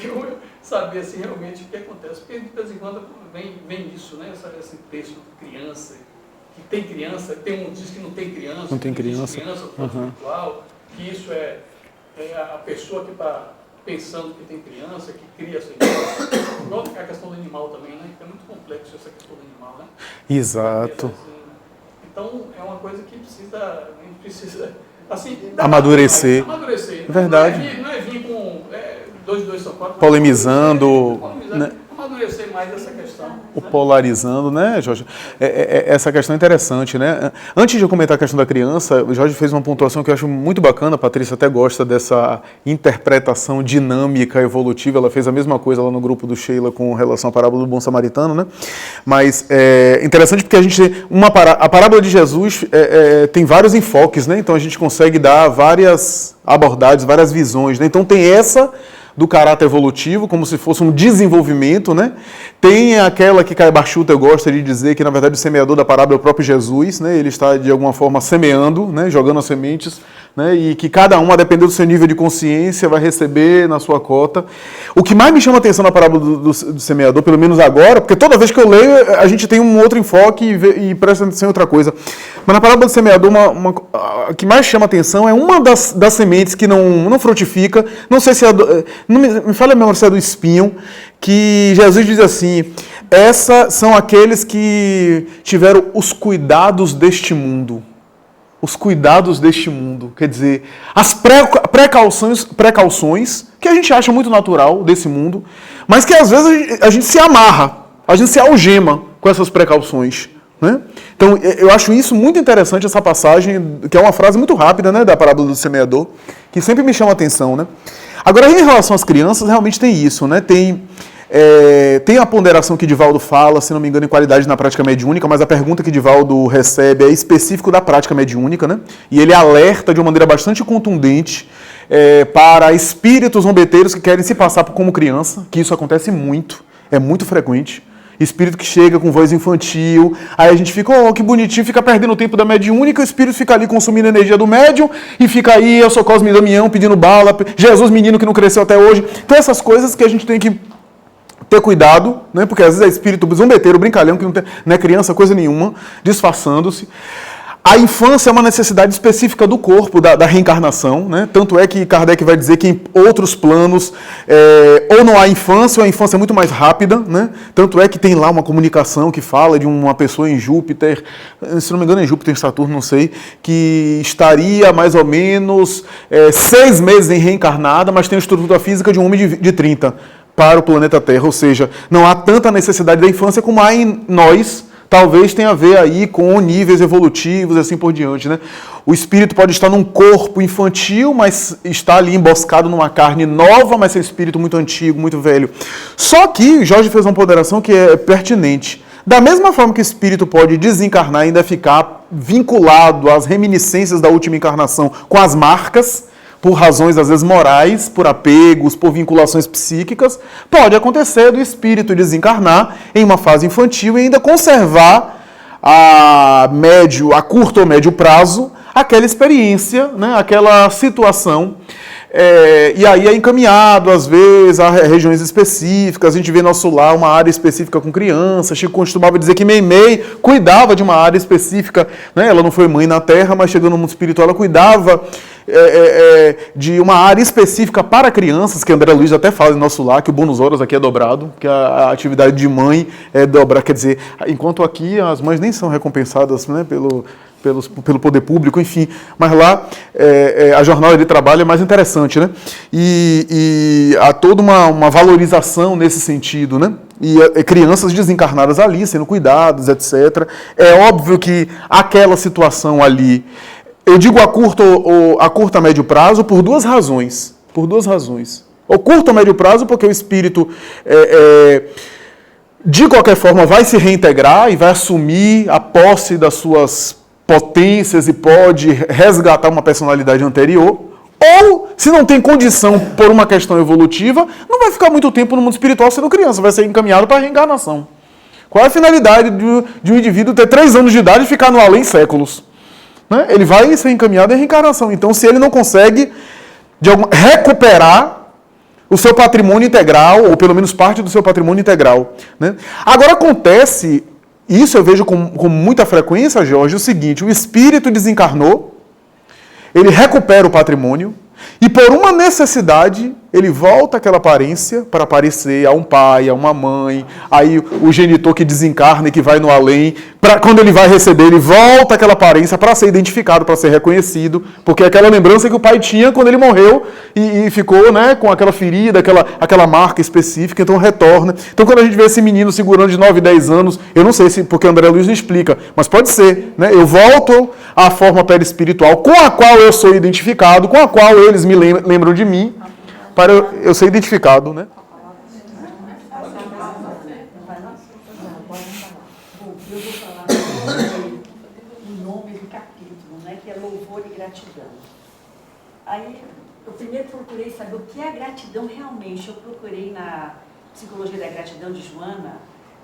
saber assim, realmente o que acontece, porque de vez em quando vem isso, né? Esse texto de criança, que tem criança, tem diz que não tem criança,
não tem criança,
espiritual, que isso é a pessoa que está pensando que tem criança, que cria essa criança. Igual a questão do animal também, né? É muito complexo essa questão do animal, né?
Exato.
Então é uma coisa que a gente precisa assim,
amadurecer. Verdade.
Não é vir com 2 são 4.
Polemizando. Né?
Amadurecer mais essa questão.
O polarizando, né, Jorge? Essa questão é interessante, né? Antes de eu comentar a questão da criança, o Jorge fez uma pontuação que eu acho muito bacana, a Patrícia até gosta dessa interpretação dinâmica, evolutiva, ela fez a mesma coisa lá no grupo do Sheila com relação à parábola do bom samaritano, né? Mas é interessante porque a parábola de Jesus tem vários enfoques, né? Então a gente consegue dar várias abordagens, várias visões, né? Então tem essa do caráter evolutivo, como se fosse um desenvolvimento, né? Tem aquela que Caio Barchuta gosta de dizer que, na verdade, o semeador da parábola é o próprio Jesus, né? Ele está, de alguma forma, semeando, né? Jogando as sementes, né? E que cada um, a depender do seu nível de consciência, vai receber na sua cota. O que mais me chama a atenção na parábola do semeador, pelo menos agora, porque toda vez que eu leio, a gente tem um outro enfoque e presta atenção em outra coisa. Mas na parábola do semeador, o que mais chama a atenção é uma das sementes que não frutifica, não sei se é não me fala a memória se é do espinho, que Jesus diz assim: essas são aqueles que tiveram os cuidados deste mundo. Os cuidados deste mundo. Quer dizer, as precauções que a gente acha muito natural desse mundo, mas que às vezes a gente se amarra, a gente se algema com essas precauções. Né? Então, eu acho isso muito interessante, essa passagem, que é uma frase muito rápida, né, da parábola do semeador, que sempre me chama a atenção. Né? Agora, em relação às crianças, realmente tem isso, né? Tem a ponderação que Divaldo fala, se não me engano, em qualidade na prática mediúnica, mas a pergunta que Divaldo recebe é específico da prática mediúnica, né? E ele alerta de uma maneira bastante contundente para espíritos zombeteiros que querem se passar como criança, que isso acontece muito, é muito frequente. Espírito que chega com voz infantil, aí a gente fica, oh, que bonitinho, fica perdendo o tempo da mediúnica, o espírito fica ali consumindo a energia do médium, e fica aí, eu sou Cosme e Damião pedindo bala, Jesus menino que não cresceu até hoje. Então essas coisas que a gente tem que ter cuidado, né? Porque às vezes é espírito zombeteiro, brincalhão, que não é criança, coisa nenhuma, disfarçando-se. A infância é uma necessidade específica do corpo, da reencarnação, né? Tanto é que Kardec vai dizer que em outros planos ou não há infância, ou a infância é muito mais rápida, né? Tanto é que tem lá uma comunicação que fala de uma pessoa em Júpiter, se não me engano é em Júpiter, em Saturno, não sei, que estaria mais ou menos 6 meses em reencarnada, mas tem a estrutura física de um homem de 30 para o planeta Terra, ou seja, não há tanta necessidade da infância como há em nós. Talvez tenha a ver aí com níveis evolutivos e assim por diante, né? O espírito pode estar num corpo infantil, mas está ali emboscado numa carne nova, mas é um espírito muito antigo, muito velho. Só que Jorge fez uma ponderação que é pertinente. Da mesma forma que o espírito pode desencarnar e ainda ficar vinculado às reminiscências da última encarnação com as marcas, por razões, às vezes, morais, por apegos, por vinculações psíquicas, pode acontecer do espírito desencarnar em uma fase infantil e ainda conservar a curto ou médio prazo aquela experiência, né, aquela situação. E aí é encaminhado, às vezes, a regiões específicas. A gente vê nosso lar, uma área específica com criança. Chico costumava dizer que Meimei cuidava de uma área específica, né? Ela não foi mãe na Terra, mas chegando no mundo espiritual, ela cuidava de uma área específica para crianças, que André Luiz até fala em nosso lar, que o bônus horas aqui é dobrado, que a atividade de mãe é dobrar. Quer dizer, enquanto aqui as mães nem são recompensadas, né, pelo poder público, enfim, mas lá a jornada de trabalho é mais interessante, né? E há toda uma valorização nesse sentido, né? E crianças desencarnadas ali, sendo cuidadas, etc. É óbvio que aquela situação ali, eu digo a curto a médio prazo por duas razões. Por duas razões. O curto a médio prazo porque o espírito de qualquer forma vai se reintegrar e vai assumir a posse das suas potências e pode resgatar uma personalidade anterior, ou, se não tem condição por uma questão evolutiva, não vai ficar muito tempo no mundo espiritual sendo criança, vai ser encaminhado para a reencarnação. Qual é a finalidade de um indivíduo ter 3 anos de idade e ficar no além séculos? Né? Ele vai ser encaminhado à reencarnação. Então, se ele não consegue recuperar o seu patrimônio integral, ou pelo menos parte do seu patrimônio integral. Né? Agora acontece... Isso eu vejo com muita frequência, Jorge, o seguinte: o espírito desencarnou, ele recupera o patrimônio e por uma necessidade ele volta àquela aparência para aparecer a um pai, a uma mãe, aí o genitor que desencarna e que vai no além, quando ele vai receber, ele volta àquela aparência para ser identificado, para ser reconhecido, porque é aquela lembrança que o pai tinha quando ele morreu e ficou, né, com aquela ferida, aquela marca específica, então retorna. Então quando a gente vê esse menino segurando de 9, 10 anos, eu não sei se, porque André Luiz não explica, mas pode ser, né, eu volto à forma perispiritual com a qual eu sou identificado, com a qual eles me lembram de mim, para eu ser identificado, né?
Eu vou falar o nome do capítulo, né, que é louvor e gratidão. Aí eu primeiro procurei saber o que é a gratidão realmente. Eu procurei na Psicologia da Gratidão de Joana.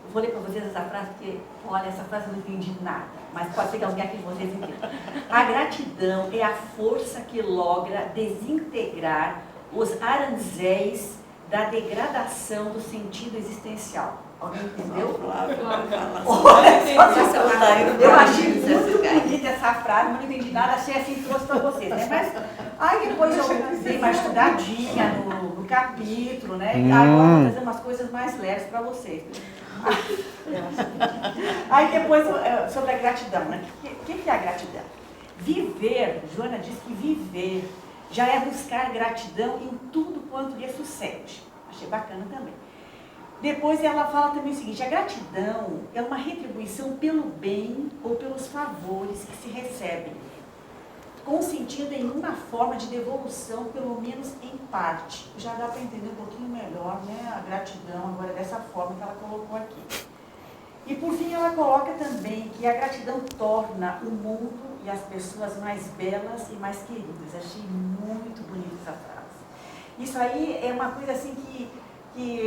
Eu vou ler para vocês essa frase, porque, olha, essa frase eu não entendi nada, mas pode ser que alguém aqui de vocês entenda. A gratidão é a força que logra desintegrar os aranzéis da degradação do sentido existencial. Alguém entendeu? Eu achei muito bonita essa frase, mas não entendi nada, achei assim, trouxe para vocês, né? Mas aí depois eu dei uma estudadinha no capítulo, né? E agora eu vou trazer umas coisas mais leves para vocês. Aí depois, sobre a gratidão, né? O que é a gratidão? Viver, Joana diz que viver já é buscar gratidão em tudo quanto lhe sucede. Achei bacana também. Depois ela fala também o seguinte, a gratidão é uma retribuição pelo bem ou pelos favores que se recebem, consentindo em uma forma de devolução, pelo menos em parte. Já dá para entender um pouquinho melhor, né, a gratidão agora dessa forma que ela colocou aqui. E por fim ela coloca também que a gratidão torna o mundo e as pessoas mais belas e mais queridas. Achei muito bonita essa frase. Isso aí é uma coisa assim que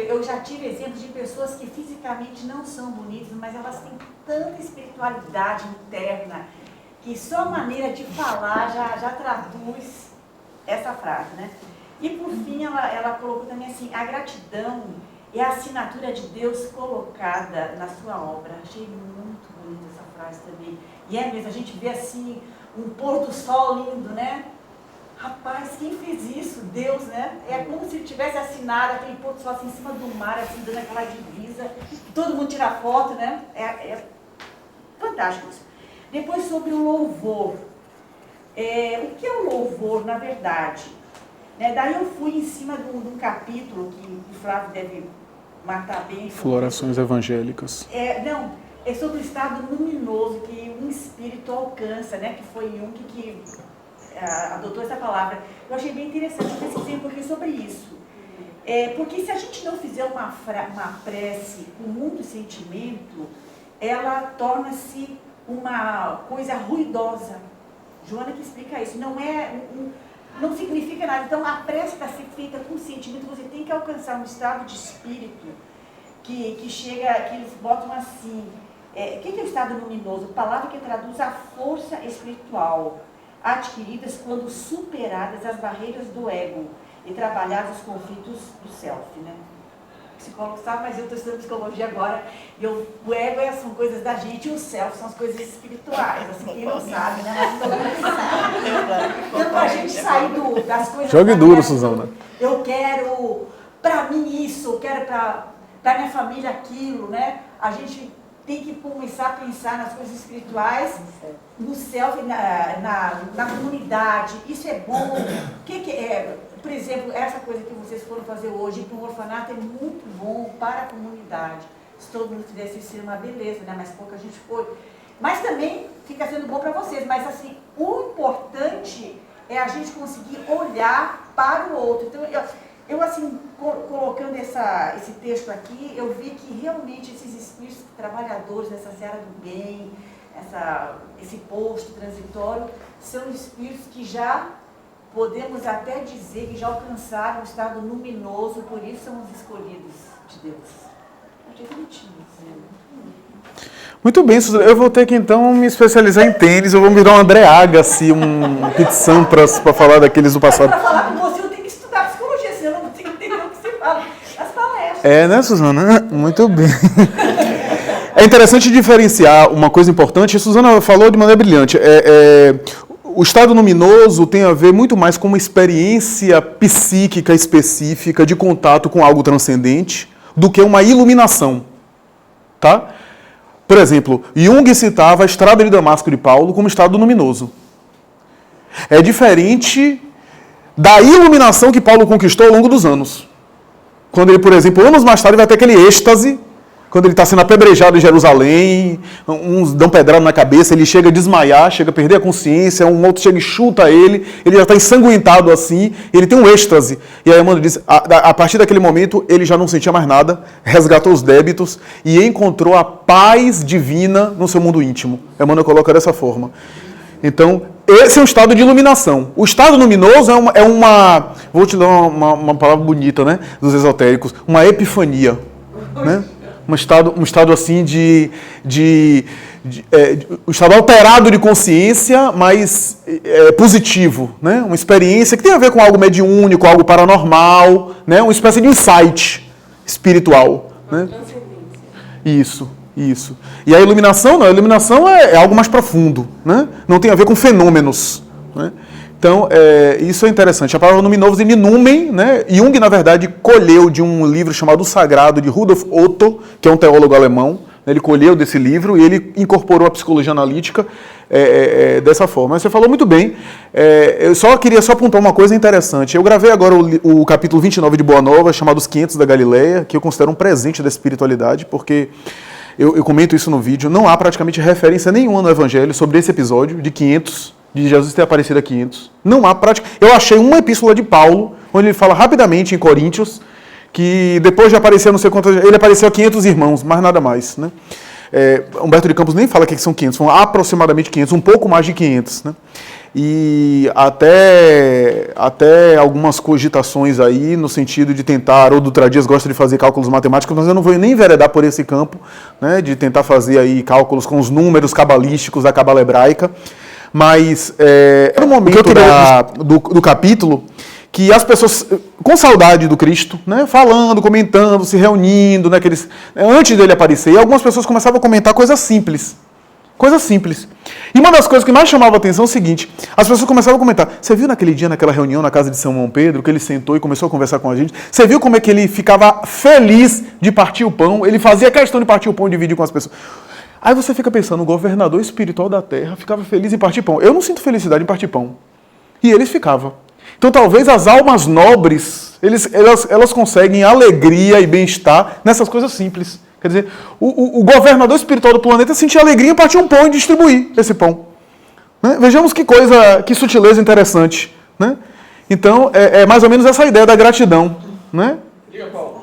eu já tive exemplos de pessoas que fisicamente não são bonitas, mas elas têm tanta espiritualidade interna que só a maneira de falar já traduz essa frase, né? E por fim ela colocou também assim, a gratidão é a assinatura de Deus colocada na sua obra. Achei muito bonita essa frase também. E é mesmo, a gente vê assim um pôr do sol lindo, né? Rapaz, quem fez isso? Deus, né? É como se ele tivesse assinado aquele pôr do sol assim, em cima do mar, assim, dando aquela divisa. Todo mundo tira foto, né? É fantástico isso. Depois sobre o louvor. O que é o louvor, na verdade? Né? Daí eu fui em cima de um capítulo que o Flávio deve matar bem.
Florações evangélicas.
É sobre o estado luminoso que um espírito alcança, né? Que foi Jung que adotou essa palavra. Eu achei bem interessante, eu pesquisei um pouquinho sobre isso. Porque se a gente não fizer uma prece com muito sentimento, ela torna-se uma coisa ruidosa. Joana que explica isso. Não significa nada. Então, a prece está sendo feita com sentimento. Você tem que alcançar um estado de espírito que chega, que eles botam assim. O que é o estado luminoso? Palavra que traduz a força espiritual, adquiridas quando superadas as barreiras do ego e trabalhados os conflitos do self, né? O psicólogo sabe, mas eu estou estudando psicologia agora, e o ego são coisas da gente e o self são as coisas espirituais, assim, quem não sabe, né? Mas todo mundo sabe. Então, para a gente sair das coisas...
Jogue duro, Suzana.
Eu quero para mim isso, eu quero para minha família aquilo, né? A gente tem que começar a pensar nas coisas espirituais, no self, na comunidade. Isso é bom. O que é? Por exemplo, essa coisa que vocês foram fazer hoje para o orfanato é muito bom para a comunidade. Se todo mundo fizesse isso, seria uma beleza, né? Mas pouca gente foi. Mas também fica sendo bom para vocês. Mas assim, o importante é a gente conseguir olhar para o outro. Então, eu assim, colocando esse texto aqui, eu vi que realmente esses espíritos trabalhadores nessa seara do bem, esse posto transitório, são espíritos que já podemos até dizer que já alcançaram o estado luminoso, por isso são os escolhidos de Deus. Achei bonitinho, né?
Muito bem, Suzana. Eu vou ter que então me especializar em tênis, eu vou virar um André Agassi, um Pete Sampras para falar daqueles do passado.
Para falar com você, eu tenho que estudar psicologia, senão eu não tenho que entender o que se fala nas palestras.
Né, Suzana? Muito bem. É interessante diferenciar uma coisa importante, a Suzana falou de maneira brilhante. O estado luminoso tem a ver muito mais com uma experiência psíquica específica de contato com algo transcendente do que uma iluminação. Tá? Por exemplo, Jung citava a estrada de Damasco de Paulo como estado luminoso. É diferente da iluminação que Paulo conquistou ao longo dos anos. Quando ele, por exemplo, anos mais tarde vai ter aquele êxtase, quando ele está sendo apedrejado em Jerusalém, uns dão pedrada na cabeça, ele chega a desmaiar, chega a perder a consciência, um outro chega e chuta ele já está ensanguentado assim, ele tem um êxtase. E aí Emmanuel diz, a partir daquele momento, ele já não sentia mais nada, resgatou os débitos e encontrou a paz divina no seu mundo íntimo. Emmanuel coloca dessa forma. Então, esse é um estado de iluminação. O estado luminoso é uma vou te dar uma palavra bonita, né, dos esotéricos, uma epifania, né? Um estado assim um estado alterado de consciência, mas positivo, né? Uma experiência que tem a ver com algo mediúnico, algo paranormal, né? Uma espécie de insight espiritual, né? Isso. E a iluminação não, a iluminação é algo mais profundo, né? Não tem a ver com fenômenos, né? Então, isso é interessante. A palavra luminovos e numen, né? Jung, na verdade, colheu de um livro chamado O Sagrado, de Rudolf Otto, que é um teólogo alemão. Ele colheu desse livro e ele incorporou a psicologia analítica dessa forma. Mas você falou muito bem. Eu queria apontar uma coisa interessante. Eu gravei agora o capítulo 29 de Boa Nova, chamado Os 500 da Galileia, que eu considero um presente da espiritualidade, porque eu comento isso no vídeo, não há praticamente referência nenhuma no Evangelho sobre esse episódio de 500, de Jesus ter aparecido a 500. Não há prática. Eu achei uma epístola de Paulo, onde ele fala rapidamente em Coríntios, que depois de aparecer, não sei quantas, ele apareceu a 500 irmãos, mas nada mais, né? Humberto de Campos nem fala que são 500, são aproximadamente 500, um pouco mais de 500, né? E até algumas cogitações aí, no sentido de tentar, ou Dutra Dias gosta de fazer cálculos matemáticos, mas eu não vou nem enveredar por esse campo, né? De tentar fazer aí cálculos com os números cabalísticos da cabala hebraica. Mas no momento do capítulo, que as pessoas, com saudade do Cristo, né, falando, comentando, se reunindo, né, antes dele aparecer, e algumas pessoas começavam a comentar coisas simples. Coisas simples. E uma das coisas que mais chamava a atenção é o seguinte, as pessoas começavam a comentar, você viu naquele dia, naquela reunião na casa de São João Pedro, que ele sentou e começou a conversar com a gente? Você viu como é que ele ficava feliz de partir o pão? Ele fazia questão de partir o pão e dividir com as pessoas. Aí você fica pensando, o governador espiritual da terra ficava feliz em partir pão. Eu não sinto felicidade em partir pão. E eles ficavam. Então talvez as almas nobres, elas conseguem alegria e bem-estar nessas coisas simples. Quer dizer, o governador espiritual do planeta sentia alegria em partir um pão e distribuir esse pão. Né? Vejamos que sutileza interessante. Né? Então, é mais ou menos essa ideia da gratidão. Né?
Diga, Paulo.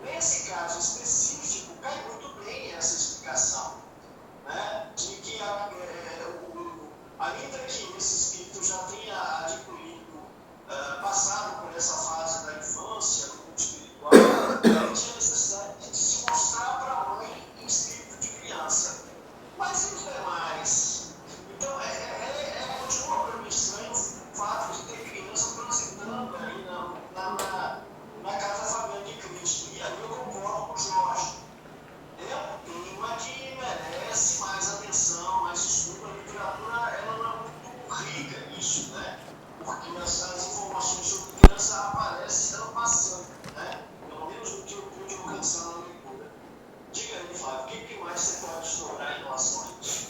Nesse caso específico, cai muito bem. mas você pode chorar em relação a isso.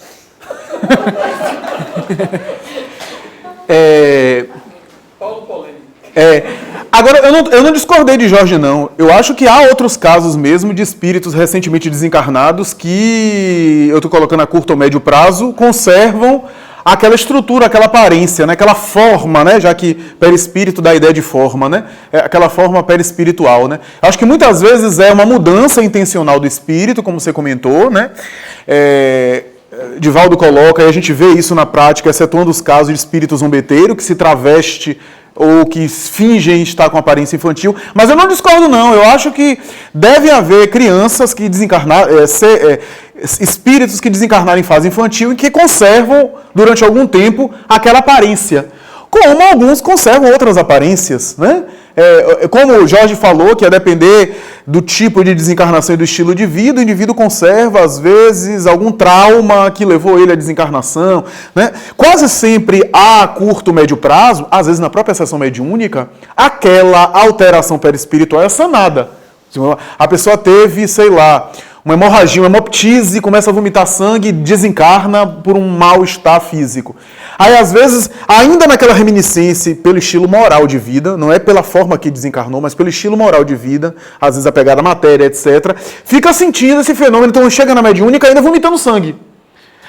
Paulo polêmico.
Agora, eu não discordei de Jorge, não. Eu acho que há outros casos mesmo de espíritos recentemente desencarnados que, eu estou colocando a curto ou médio prazo, conservam aquela estrutura, aquela aparência, né? Aquela forma, né? Já que perispírito dá a ideia de forma, né? Aquela forma perispiritual, né? Acho que muitas vezes é uma mudança intencional do espírito, como você comentou, né? Divaldo coloca, e a gente vê isso na prática, excetuando os casos de espírito zombeteiro, que se traveste ou que fingem estar com aparência infantil, mas eu não discordo não, eu acho que deve haver crianças que desencarnaram, espíritos que desencarnaram em fase infantil e que conservam durante algum tempo aquela aparência, como alguns conservam outras aparências, né? Como o Jorge falou, que a depender do tipo de desencarnação e do estilo de vida, o indivíduo conserva, às vezes, algum trauma que levou ele à desencarnação, né? Quase sempre, a curto, médio prazo, às vezes na própria sessão mediúnica, aquela alteração perispiritual é sanada. A pessoa teve, sei lá, uma hemorragia, uma hemoptise, começa a vomitar sangue e desencarna por um mal-estar físico. Aí, às vezes, ainda naquela reminiscência, pelo estilo moral de vida, não é pela forma que desencarnou, mas pelo estilo moral de vida, às vezes apegada à matéria, etc., fica sentindo esse fenômeno, então chega na mediúnica ainda vomitando sangue.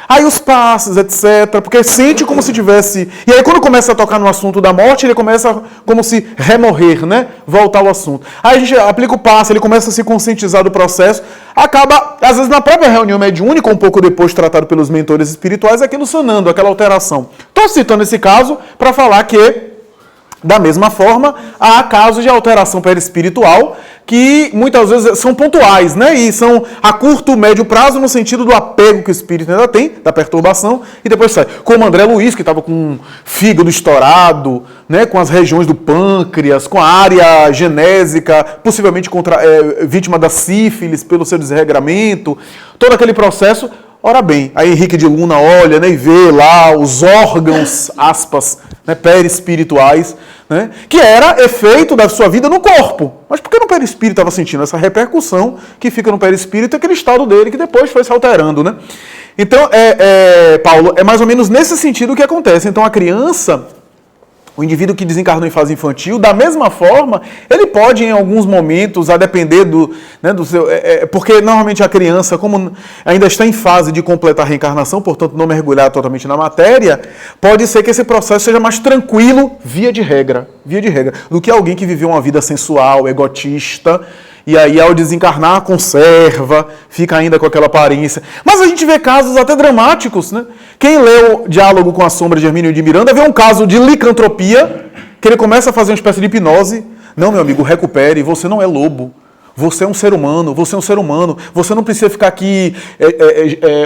Aí os passos, etc., porque sente como se tivesse... E aí quando começa a tocar no assunto da morte, ele começa como se remorrer, né? Voltar ao assunto. Aí a gente aplica o passe, ele começa a se conscientizar do processo, acaba, às vezes na própria reunião mediúnica, um pouco depois tratado pelos mentores espirituais, aquilo sanando, aquela alteração. Estou citando esse caso para falar que, da mesma forma, há casos de alteração perispiritual que muitas vezes são pontuais, né? E são a curto, médio prazo, no sentido do apego que o espírito ainda tem, da perturbação, e depois sai. Como André Luiz, que estava com um fígado estourado, né? Com as regiões do pâncreas, com a área genésica, possivelmente vítima da sífilis pelo seu desregramento, todo aquele processo. Ora bem, aí Henrique de Luna olha, né, e vê lá os órgãos, aspas, né, perispirituais, né, que era efeito da sua vida no corpo. Mas por que no perispírito estava sentindo essa repercussão que fica no perispírito, aquele estado dele que depois foi se alterando, né? Então, Paulo, é mais ou menos nesse sentido que acontece. Então, a criança, o indivíduo que desencarnou em fase infantil, da mesma forma, ele pode, em alguns momentos, a depender do seu... porque, normalmente, a criança, como ainda está em fase de completar a reencarnação, portanto, não mergulhar totalmente na matéria, pode ser que esse processo seja mais tranquilo, via de regra, do que alguém que viveu uma vida sensual, egotista, e aí, ao desencarnar, conserva, fica ainda com aquela aparência. Mas a gente vê casos até dramáticos, né? Quem lê o Diálogo com a Sombra de Hermínio de Miranda vê um caso de licantropia, que ele começa a fazer uma espécie de hipnose. Não, meu amigo, recupere, você não é lobo. Você é um ser humano, você não precisa ficar aqui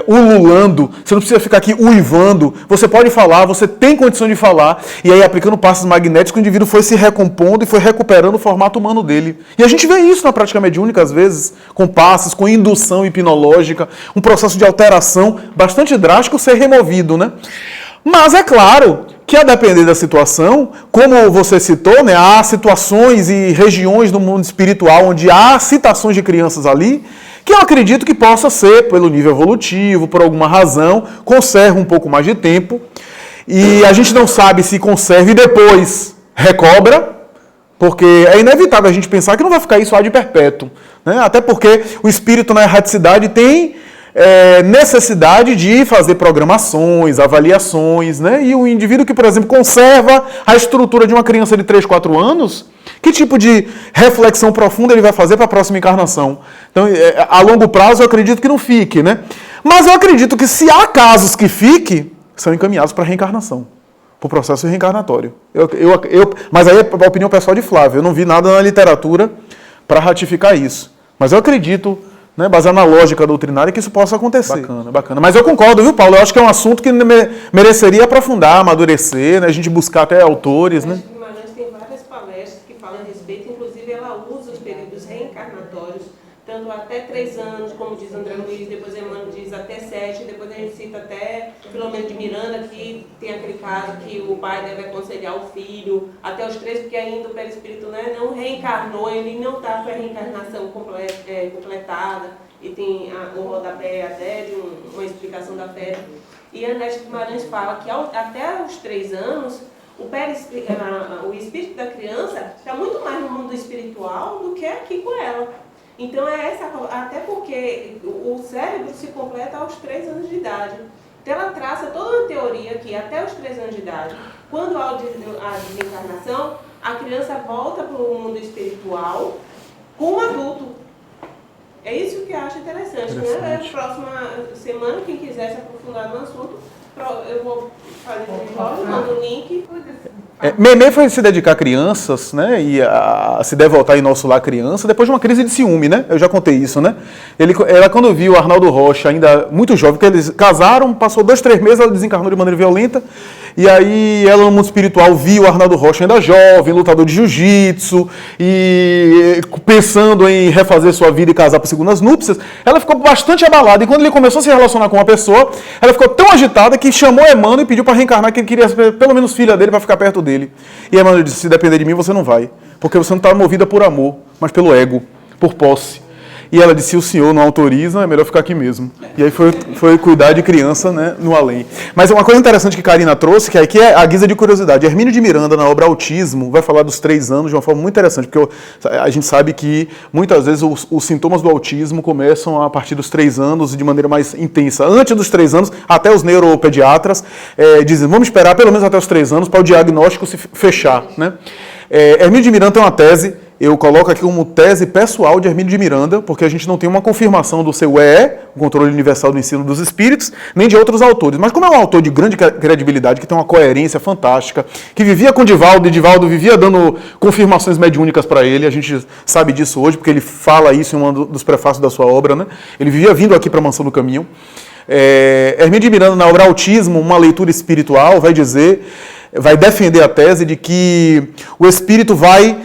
ululando, você não precisa ficar aqui uivando, você pode falar, você tem condição de falar, e aí aplicando passes magnéticos, o indivíduo foi se recompondo e foi recuperando o formato humano dele. E a gente vê isso na prática mediúnica, às vezes, com passes, com indução hipnológica, um processo de alteração bastante drástico ser removido, né? Mas é claro que, a depender da situação, como você citou, né, há situações e regiões do mundo espiritual onde há citações de crianças ali, que eu acredito que possa ser, pelo nível evolutivo, por alguma razão, conserva um pouco mais de tempo, e a gente não sabe se conserva e depois recobra, porque é inevitável a gente pensar que não vai ficar isso ad perpétuo, né? Até porque o espírito na erraticidade tem necessidade de fazer programações, avaliações, né? E o indivíduo que, por exemplo, conserva a estrutura de uma criança de 3, 4 anos, que tipo de reflexão profunda ele vai fazer para a próxima encarnação? Então, a longo prazo, eu acredito que não fique, né? Mas eu acredito que, se há casos que fique, são encaminhados para a reencarnação, para o processo reencarnatório. Mas aí é a opinião pessoal de Flávio. Eu não vi nada na literatura para ratificar isso. Mas eu acredito, né, baseado na lógica doutrinária, que isso possa acontecer. Bacana. Mas eu concordo, viu, Paulo? Eu acho que é um assunto que mereceria aprofundar, amadurecer, né, a gente buscar até autores, né?
Guimarães tem várias palestras que falam a respeito, inclusive ela usa os períodos reencarnatórios, tanto até 3 anos, como diz André Luiz, depois Emmanuel diz até 7, depois a gente cita até Filomeno de Miranda, que tem aquele caso que o pai deve aconselhar o filho, até os 3, porque ainda o perispírito, né, não reencarnou, ele não está com a reencarnação completada. e tem o rodapé até de uma explicação da fé. E a Anete Guimarães fala que até os 3 anos, o espírito da criança está muito mais no mundo espiritual do que aqui com ela. Então, até porque o cérebro se completa aos 3 anos de idade. Então, ela traça toda uma teoria que até os 3 anos de idade, quando há a desencarnação, a criança volta para o mundo espiritual com o adulto. É isso que eu acho interessante. Né? Próxima semana, quem quiser se aprofundar no assunto, eu vou fazer mando o link.
Memê foi se dedicar a crianças, né, e a se devotar em Nosso Lar Criança, depois de uma crise de ciúme, né? Eu já contei isso, né? Ela, quando viu o Arnaldo Rocha, ainda muito jovem, porque eles casaram, passou 2, 3 meses, ela desencarnou de maneira violenta, e aí ela, no mundo espiritual, viu o Arnaldo Rocha ainda jovem, lutador de jiu-jitsu, e pensando em refazer sua vida e casar por segundas núpcias, ela ficou bastante abalada, e quando ele começou a se relacionar com uma pessoa, ela ficou tão agitada que chamou Emmanuel e pediu para reencarnar, que ele queria ser pelo menos filha dele para ficar perto dele. E Emmanuel disse: se depender de mim, você não vai, porque você não está movida por amor, mas pelo ego, por posse. E ela disse: se o senhor não autoriza, é melhor ficar aqui mesmo. E aí foi cuidar de criança, né, no além. Mas uma coisa interessante que Karina trouxe, que aqui é a guisa de curiosidade. Hermínio de Miranda, na obra Autismo, vai falar dos 3 anos de uma forma muito interessante, porque a gente sabe que muitas vezes os sintomas do autismo começam a partir dos 3 anos e de maneira mais intensa. Antes dos 3 anos, até os neuropediatras dizem: vamos esperar pelo menos até os 3 anos para o diagnóstico se fechar, né? Hermínio de Miranda tem uma tese. Eu coloco aqui como tese pessoal de Hermínio de Miranda, porque a gente não tem uma confirmação do seu o Controle Universal do Ensino dos Espíritos, nem de outros autores. Mas como é um autor de grande credibilidade, que tem uma coerência fantástica, que vivia com Divaldo, e Divaldo vivia dando confirmações mediúnicas para ele, a gente sabe disso hoje, porque ele fala isso em um dos prefácios da sua obra, né? Ele vivia vindo aqui para a Mansão do Caminho. Hermínio de Miranda, na obra Autismo, uma leitura espiritual, vai defender a tese de que o espírito vai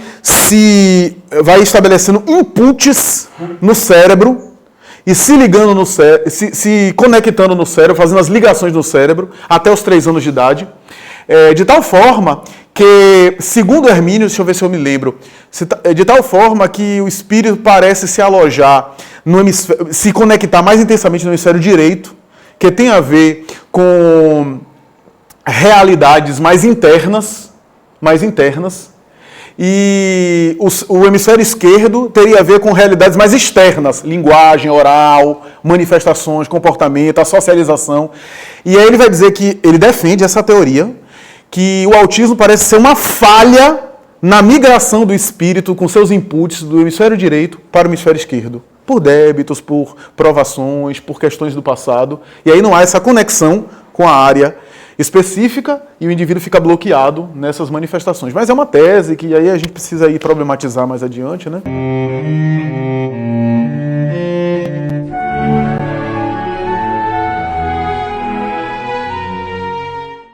estabelecendo inputs no cérebro e se ligando no cérebro, se conectando no cérebro, fazendo as ligações no cérebro até os 3 anos de idade, de tal forma que, segundo Hermínio, deixa eu ver se eu me lembro, de tal forma que o espírito parece se alojar, se conectar mais intensamente no hemisfério direito, que tem a ver com realidades mais internas, e o hemisfério esquerdo teria a ver com realidades mais externas, linguagem oral, manifestações, comportamento, a socialização. E aí ele vai dizer que ele defende essa teoria, que o autismo parece ser uma falha na migração do espírito com seus inputs do hemisfério direito para o hemisfério esquerdo, por débitos, por provações, por questões do passado, e aí não há essa conexão com a área específica e o indivíduo fica bloqueado nessas manifestações. Mas é uma tese que aí a gente precisa ir problematizar mais adiante, né?